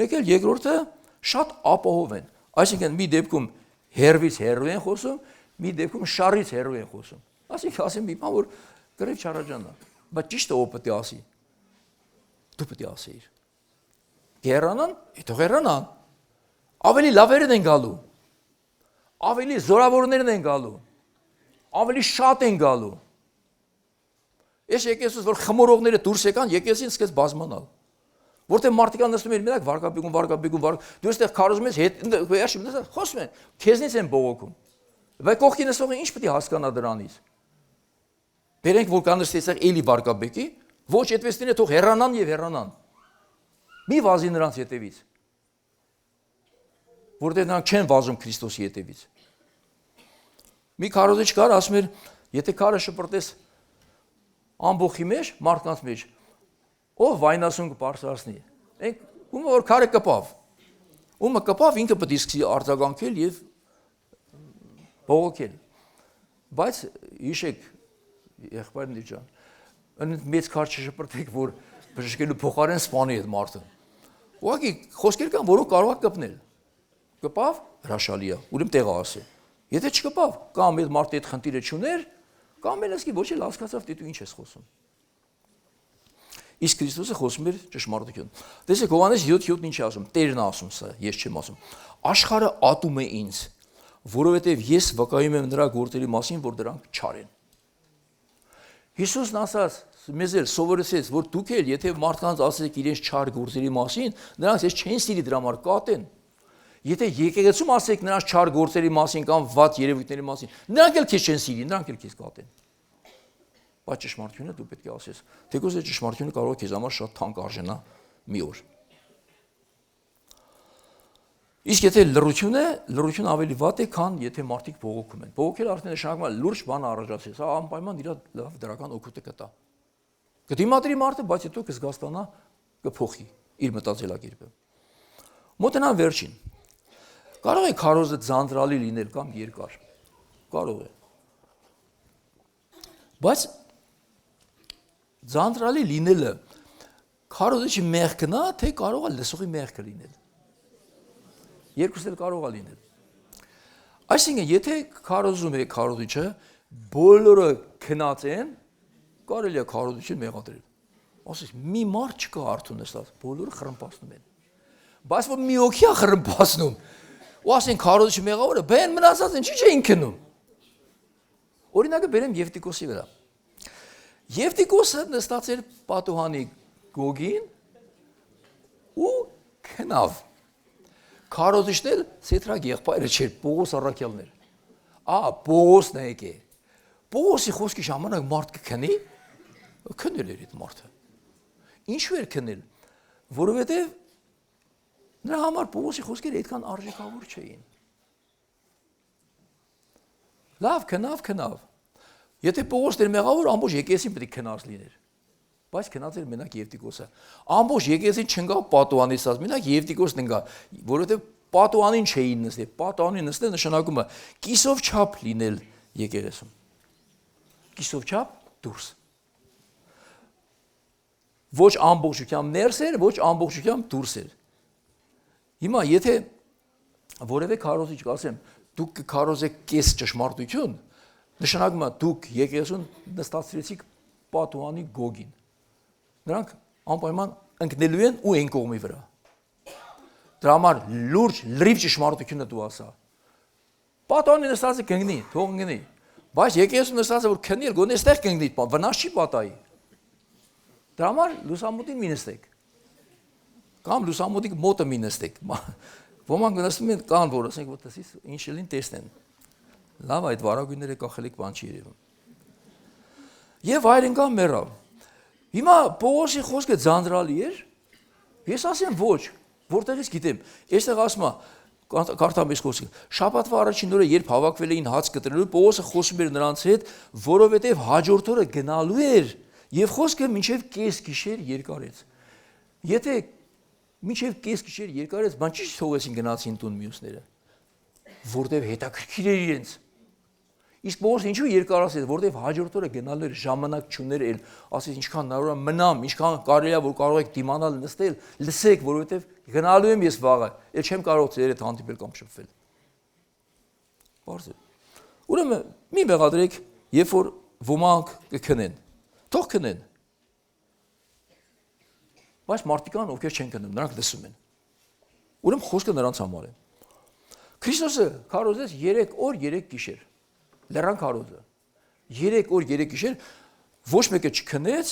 Մեկ էլ երկրորդը շատ ապահով են։ Այսինքն մի դեպքում հերվից հերու են խոսում, մի դեպքում շարից հերու են խոսում։ Այսինքն ասեմ մի բան, որ գրեվ չարաջանա, բայց ճիշտը ով պետք է ասի։ Դու պետք է ասեիր։ Գերանան, հետո գերանան։ Ավելի լավերն են գալու։ Ավելի զորավորներն են գալու։ Ավելի շատ են գալու։ Ես եկեսուս որ խմորողները դուրս եկան, եկեսին սկսեց բազմանալ։ Որտեղ մարդիկան նստում են մենակ վարկաբեկում, դու այստեղ քարոզում ես, հետ խոսում են, քեզնից են բողոքում։ Բայց կողքի նստողը ինչ պետք է հասկանա դրանից։ Բերենք որ կան այստեղ էլի վարկաբեկի, ոչ այդպես լինի, թող հեռանան եւ հեռանան։ Մի վազի նրանց հետևից։ Որտեղ նրանք չեն վազում Քրիստոսի հետևից։ Մի քարոզիչ կար, ասում էր, եթե քարը շպրտես ամբողջի մեջ, մարդկանց մեջ, ով վայնասուն կբարձրացնի։ Ում որ քարը կպավ։ Ումը կպավ ինքը պետք է սկսի արձագանքել եւ բողոքել։ Բայց հիշեք, եղբայրներ ջան, այն մեծ քար չշպրտեք, որ բժշկելու փոխարեն սպանի այդ մարդը։ Ուղղակի խոսքեր կան, որոնք կարող է կպնել։ Կպավ, հրաշալի է, ուրեմն տեղը ասե։ Եթե չկպավ, կամ այդ մարդը այդ խնդիրը չուներ, կամ էլ ասկի ոչ էլ հասկացավ, դու ինչ ես խոսում։ Իսկ Քրիստոսը խոսում էր ճշմարտություն։ Տեսեք Հովհաննես 7:7-ն ինչ է ասում։ Տերն է ասում սա, ես չեմ ասում։ Աշխարհը ատում է ինձ, որովհետև ես վկայում եմ նրա գործերի մասին, որ դրանք չար են։ Հիսուսն ասաց, մեզ էլ սովորեցրեց, որ դուք էլ եթե մարդկանց ասեք իրենց չար գործերի մասին, նրանց ես չեն սիրի դրա համար կատեն։ Եթե եկեղեցում ասեք նրանց չար գործերի մասին կամ վատ երևույթների մասին, նրանք էլ քեզ չեն սիրի, նրանք էլ քեզ կատեն։ Բայց ճշմարտությունը դու պետք է ասես։ Թեկուզ այդ ճշմարտությունը կարող է քեզ համար շատ թանկ արժանա մի օր։ Իսկ եթե լռությունը ավելի վատ է, քան եթե մարդիկ բողոքում են։ Բողոքել արդեն նշանակում է լուրջ բան առաջացել, սա անպայման իր լավ դրական օգուտը կտա։ Կդիմադրի մարդը, բայց հետո կզգաստանա կփոխի իր մտածելակերպը։ Մոտենան վերջին։ Կարող է քարոզը ձանձրալի լինել կամ երկար։ Կարող է։ Բայց ձանձրալի լինելը քարոզիչի մեղքն է, թե կարող է լսողի մեղքը լինել։ Երկուսն էլ կարող է լինել։ Այսինքն, եթե քարոզում է քարոզիչը, բոլորը քնած են, կարելի է քարոզիչին մեղադրել։ Ասես, մի մարդ չկա արթուն նստած, բոլորը խրմպացնում են։ Բայց որ մի օքի է խրմպացնում, ու ասեն քարոզիչի մեղավորը, բեն մնացած են, չի չէին քնում։ Օրինակը բերեմ Եվտիկոսի վրա։ Եվտիկոսը նստած էր պատուհանի գոգին ու քնավ։ Քարոզիչն էլ Սեթրակ եղբայրը չէր, Պողոս առաքյալն էր։ Պողոսն է եկե։ Պողոսի խոսքի ժամանակ մարդ կքնի, քնել էր այդ մարդը։ Ինչու էր քնել, որովհետև նրա համար Պողոսի խոսքերը այդքան արժեքավոր չէին։ Լավ, քնավ։ Եթե Պողոսն էր մեղավոր, ամբողջ եկեղեցին պետք է քնած լիներ։ Բայց քնած էր մենակ Եվտիկոսը։ Ամբողջ եկեղեցին չընկավ պատուհանից, մենակ Եվտիկոսն ընկա, որովհետև պատուհանին չէին նստել։ Պատուհանին նստել նշանակում է կիսով չափ լինել եկեղեցում։ Կիսով չափ դուրս։ Ոչ ամբողջությամբ ներս էր, ոչ ամբողջությամբ դուրս էր։ Հիմա եթե որևէ քարոզիչ ասեմ, դուք կքարոզեք կես ճշմարտություն, նշանակում է դուք եկեղեցուն նստացրեցիք պատուհանի գոգին։ Նրանք անպայման ընկնելու են ու այն կողմի վրա։ Դրա համար լուրջ լրիվ ճշմարտությունը դու ասա։ Պատուհանի նստածը կընկնի, թող ընկնի։ Բայց եկեղեցու նստածը որ քնի, գոնե այստեղ կընկնի, վնաս չի պատահի։ Դրա համար լուսամուտին մի նստեք։ Կամ լուսամուտի մոտը մի նստեք։ Ոմանք նստում են կան, որ ասենք, որ տեսից ինչ լին տեսնեն։ Լավ, այդ վարագույնները կախելիք բան չի երևում։ Եվ այրընկան մեռավ։ Հիմա Պողոսի խոսքը ձանձրալի էր։ Ես ասեմ ոչ, որտեղից գիտեմ։ Այստեղ ասում է, կարդամ այս խոսքը։ Շաբաթվա առաջին օրը, երբ հավաքվել էին հաց կտրելու, Պողոսը խոսում էր նրանց հետ, որովհետև հաջորդ օրը գնալու էր, եւ խոսքը մինչեւ կես գիշեր երկարեց։ Եթե մինչև կես գիշեր երկարեց, բան չի թողեցին գնացին տուն մյուսները, որտեվ հետաքրքիր էր իրենց։ Իսկ Պողոսը ինչու երկարացրեց, որտեվ հաջորդ օրը գնալու էր, ժամանակ չուներ էլ, ասեց ինչքան հնարավոր է մնամ, ինչքան կարելի է որ կարող եք դիմանալ նստել, լսեք, որովհետև գնալու եմ ես վաղը, էլ չեմ կարող ձեր հետ հանդիպել կամ շփվել։ Պարզ է։ Ուրեմն մի մեղադրեք, երբ որ ոմանք կքնեն, թող քնեն։ Բայց մարդիկան ովքեր չեն քնում, նրանք լսում են։ Ուրեմն խոսքը նրանց համար է։ Քրիստոսը քարոզեց 3 օր 3 գիշեր։ Լեռան քարոզը 3 օր 3 գիշեր ոչ մեկը չքնեց,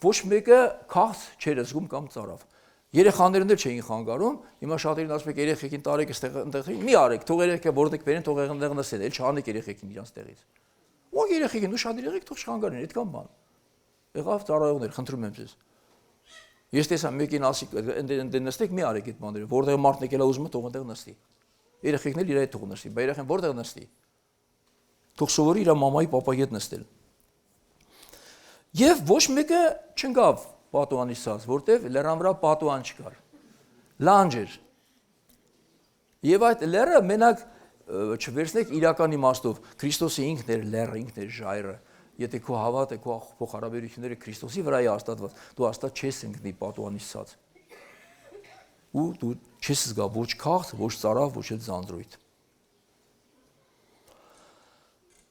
ոչ մեկը քաղց չէր զգում կամ ծարավ։ Երեխաներն էլ չէին խանգարում, հիմա շատերին ասում եք երեխեքին տարեք այստեղ այնտեղ մի արեք, թող երեխեքը որտեղ բերեն, թող այնտեղ նստեն, էլ չանեք երեխեքին իրանց տեղից։ Ու երեխեքին ու շատ երեխեք թող չխանգարեն, այդքան բան։ Եղավ ծառայողներ, խնդրում եմ ձեզ։ Ես տեսա մեկին ասի ընդ նստեք մի արեք այդ բաները, որտեղ մարդն եկել է ուզում է թող այնտեղ նստի։ Երեխեքն էլ իր հետ թող նստի, բայց երեխան որտեղ նստի։ Թող սովորի իր մամայի պապայի հետ նստել։ Եվ ոչ մեկը չընկավ պատուհանից ցած, որտեղ լեռան վրա պատուհան չկար։ Լանջ էր։ Եվ այդ լեռը մենակ չվերցնեք իրական իմաստով, Քրիստոսը ինքն էր լեռը, ինքն էր ժայռը։ Եթե քո հավատը, քո փոխհարաբերությունները Քրիստոսի վրա է հաստատված, դու հաստատ չես ընկնի պատուհանից ցած։ Ու դու չես զգա ոչ քաղց, ոչ ծարավ, ոչ էլ ձանձրույթ։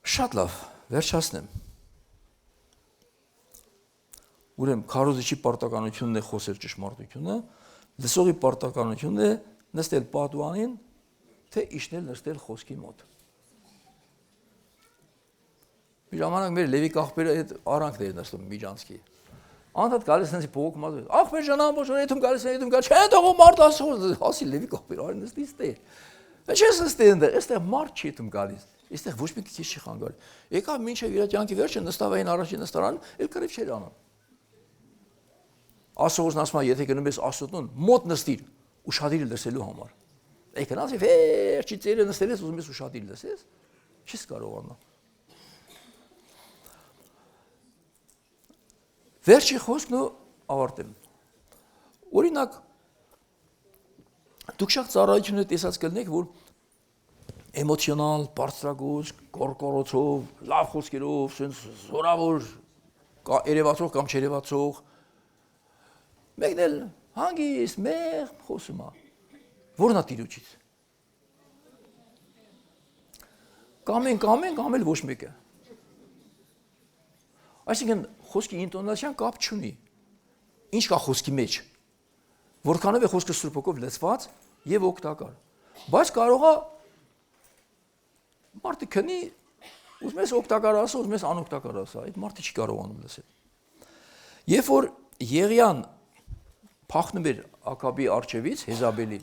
Շատ լավ, վերջացնեմ։ Ուրեմն քարոզիչի պարտականությունն է խոսել ճշմարտությունը, լսողի պարտականությունն է նստել պատուհանին, թե իջնել նստել խոսքի մոտ։ Մի ժամանակ մեր Լևի կախբերը այդ արանքն էր նստում Միջանցքի։ Անդադ գալիս նստի փողոք մազը։ Ախպեր ջան, ամբողջ օր եթում գալիս, չէ, թողո մարդ ասի Լևի կախբերը, արի նստի ստե։ Ինչես նստի այնտեղ, այստեղ մարդ չի եթում գալիս։ Այստեղ ոչ մի քիչ չի խանգարի։ Եկավ մինչև իր կյանքի վերջը նստավ այն առաջին նստարան, էլ կռիվ չէր անում։ Ասողն ասում է, եթե գնում ես Աստծուն, մոտ նստիր, ուշադիր լսելու համար։ Եկան ասի, վերջի ծերը նստել ես, ուզում ես ուշադիր լսես, չես կարողանա։ Վերջի խոսքն ու ավարտեմ։ Օրինակ, Դուք շատ ծառայություն տեսած կլինեք, որ էմոցիոնալ, բարձրագույն, կորկորոցով, լավ խոսքերով, sense զորավոր, երևացող կամ չերևացող, մեկն էլ հանգիստ, մեղ խոսում է։ Որն է տիրոջից։ Կամ էլ ոչ մեկը։ Այսինքն խոսքի ինտոնացիան կապ չունի։ Ինչ կա խոսքի մեջ։ Որքանով է խոսքը Սուրբ Հոգով լցված եւ օգտակար։ Բայց կարող է մարդը քնի, ուզում ես օգտակար ասա, ուզում ես անօգտակար ասա, այդ մարդը չի կարողանում լսել։ Երբ որ Եղիան փախնում էր Աքաբի արջևից, Հեզաբելի,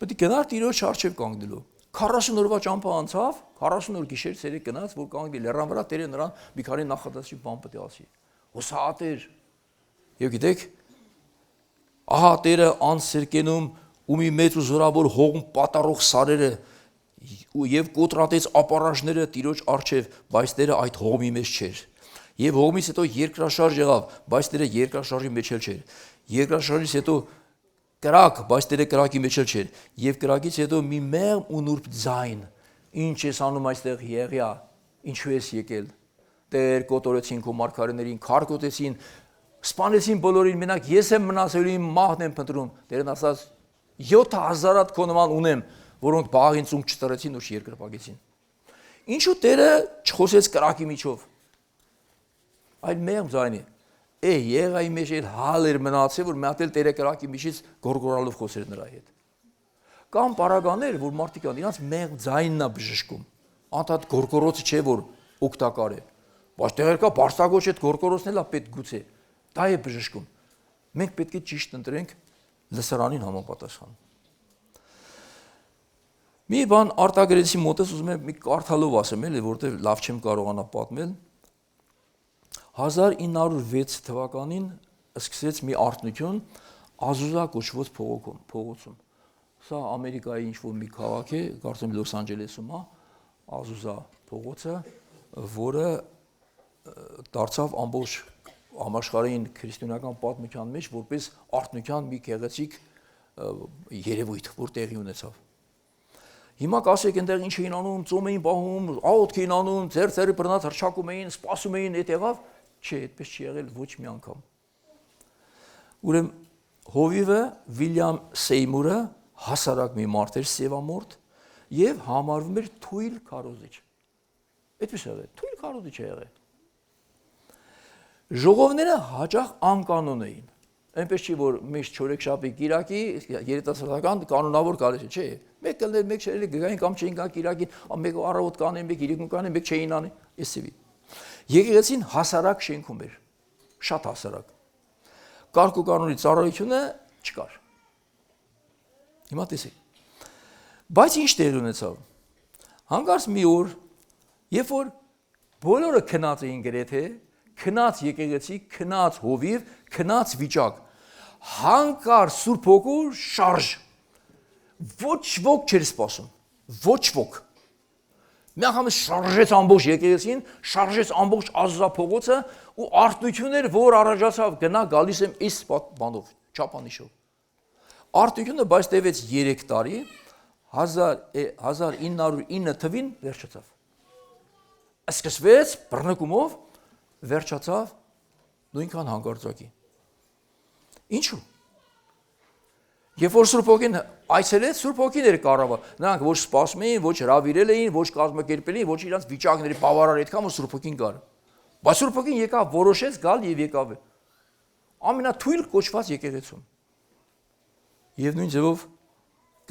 պետք է գնար Տիրոջ արջև կանգնելու։ 40 օրվա ճամփա անցավ, 40 օր գիշեր ցերեկ գնաց, որ կանգնի լեռան վրա, Տերը նրան մի քանի նախադասի բան պետք է ասի։ Հուսահատ էր։ Եվ գիտեք, ահա Տերը անսերկենում ու մի մեծ ու զորավոր հողմ պատառող սարերը եւ կոտրատեց ապարաժները Տիրոջ արջև, բայց Տերը այդ հողմի մեջ չէր։ Եվ հողմից հետո երկրաշարժ եղավ, բայց Տերը երկրաշարժի մեջ էլ չէր։ Երկրաշարժից հետո կրակ, բայց Տերը կրակի մեջ էլ չէր։ Եվ կրակից հետո մի մեղմ ու նուրբ ձայն։ Ինչ ես անում այստեղ Եղիա, ինչու ես եկել։ Տեր կոտորեցին քո մարգարեներին, քարկոտեցին, սպանեցին բոլորին, մենակ ես եմ մնացել, իմ մահն եմ փնտրում։ Տերն ասաց 7000 հատ քո նման ունեմ, որոնք բաղին ծունկ չտրեցին ու երկրպագեցին։ Ինչու Տերը չխոսեց կրակի միջով։ Այլ մեղմ ձայնի։ Եղայի մեջ էլ հալ էր մնացել, որ մի հատ էլ Տերը կրակի միջից գորգորալով խոսեր նրա հետ։ Կամ պարագաներ, որ մարդիկ կան, իրանց մեղմ ձայնն է բժշկում։ Անդադ գորգորոցը չէ, որ օգտակար է։ Բայց տեղեր կա բարձրագոչ այդ գորգորոցն էլ է պետք գուցե։ Դա է բժշկում։ Մենք պետք է ճիշտ ընտրենք լսարանին համապատասխան։ Մի բան արտագրեցի մոտս ուզում եմ մի կարդալով ասեմ, էլի, որտեղ լավ չեմ կարողանա պատմել։ 1906 թվականին սկսեց մի արթնություն Ազուզա կոչվող փողոցում։ Սա Ամերիկայի ինչ-որ մի քաղաք է, կարծեմ Լոս Անջելեսում է, Ազուզա փողոցը, որը դարձավ ամբողջ համաշխարհային քրիստոնեական պատմության մեջ որպես արթնության մի գեղեցիկ երևույթ, որ տեղի ունեցավ։ Հիմա կասեք, այնտեղ ինչ էին անում, ծոմ էին պահում, աղոթք էին անում, ձեր բռնած հրճակում էին, սպասում էին, այդ եղավ։ Չէ, այդպես չի եղել ոչ մի անգամ։ Ուրեմն հովիվը Վիլյամ Սեյմուրը հասարակ մի մարդ էր, սևամորթ, եւ համարվում էր թույլ քարոզիչ։ Այդպես եղել, թույլ քարոզիչ է եղել։ Ժողովները հաճախ անկանոն էին։ Այնպես չի, որ միշտ չորեքշաբթի Կիրակի երիտասարդական կանոնավոր գալիս է, չէ։ Մեկ կլներ, մեկ չէ, գային կամ չէին գա Կիրակին, մեկ առավոտ կանեն, մեկ երեկոն կանեն, մեկ չէին անի, էսևի։ Եկեղեցին հասարակ շենքում էր, շատ հասարակ։ Կարգ ու կանոնի ծառայությունը չկար։ Հիմա տեսեք։ Բայց ինչ տեղի ունեցավ։ Հանկարծ մի օր, երբ որ բոլորը քնած էին գրեթե, քնած եկեղեցի, քնած հովիվ, քնած վիճակ, հանկարծ Սուրբ Հոգու շարժ, ոչ ոք չէր սպասում, ոչ ոք։ Մի անգամ շարժեց ամբողջ եկեղեցին, շարժեց ամբողջ Ազուզա փողոցը ու արթնություն էր, որ առաջացավ, գնա գալիս եմ այս բանով, չափանիշով։ Արթնությունը բայց տևեց 3 տարի, 1909 թվին վերջացավ։ Սկսվեց բռնկումով, վերջացավ նույնքան հանկարծակի։ Ինչու՞։ Երբ որ Սուրբ Հոգին այցելեց, Սուրբ Հոգին էր կառավար։ Նրանք ոչ սպասում էին, ոչ հրավիրել էին, ոչ կազմակերպել էին, ոչ իրանց վիճակների բավարար այդքան, որ Սուրբ Հոգին գար։ Բայց Սուրբ Հոգին եկավ, որոշեց գալ եւ եկավ։ Ամենաթույլ կոչված եկեղեցում։ Եվ նույն ձևով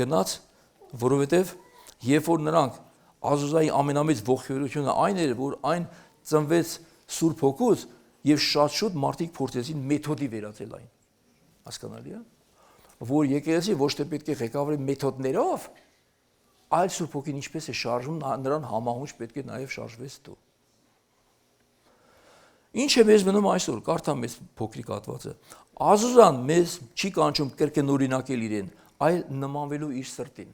գնաց, որովհետեւ երբ որ նրանք Ազուզայի ամենամեծ ողջունությունը այն էր, որ այն ծնվեց Սուրբ Հոգուց եւ շատ շուտ մարդիկ փորձեցին մեթոդի վերածել այն։ Հասկանալի է։ Որ եկեղեցի ոչ թե պետք է ղեկավարի մեթոդներով, այլ Սուրբ Հոգին ինչպես է շարժվում, նրան համահունչ պետք է նաեւ շարժվես դու։ Ինչ է մեզ մնում այսօր, կարդամ մեզ փոքրիկ հատվածը։ Ազուզան մեզ չի կանչում կրկնօրինակել իրեն, այլ նմանվելու իր սրտին։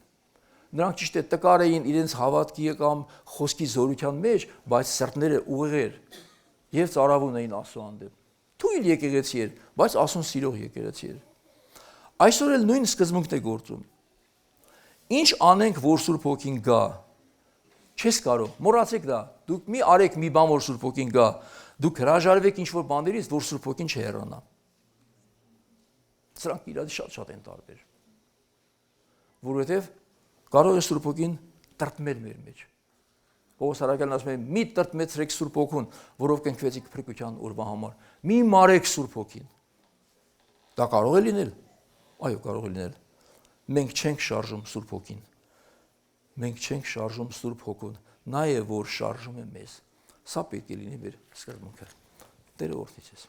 Նրանք ճիշտ է տկար էին իրենց հավատքի կամ խոսքի զորության մեջ, բայց սրտները ուղիղ եւ ծարավուն էին Աստծո հանդեպ։ Թույլ եկեղեցի էր, բայց Աստծուն սիրող եկեղեցի էր։ Այսօր էլ նույն սկզբունքն է գործում։ Ինչ անենք, որ Սուրբ Հոգին գա։ Չես կարող, մոռացեք դա։ Դուք մի արեք մի բան, որ Սուրբ Հոգին գա։ Դուք հրաժարվեք ինչ-որ բաներից, որ Սուրբ Հոգին չհեռանա։ Սրանք իրար շատ են տարբեր։ Որովհետև կարող է Սուրբ Հոգին տրտմել մեր մեջ։ Պողոս առաքյալն ասում է՝ մի տրտմեցրեք Սուրբ Հոգուն, որով կնքվեցիք փրկության օրվա համար։ Մի մարեք Սուրբ Հոգին։ Դա կարող է լինել։ Այո, կարող է լինել։ Մենք չենք շարժում Սուրբ Հոգին։ Մենք չենք շարժում Սուրբ Հոգուն, նա է, որ շարժում է մեզ։ Սա պետք է լինի մեր սկզբունքը։ Տերը օրհնի ձեզ։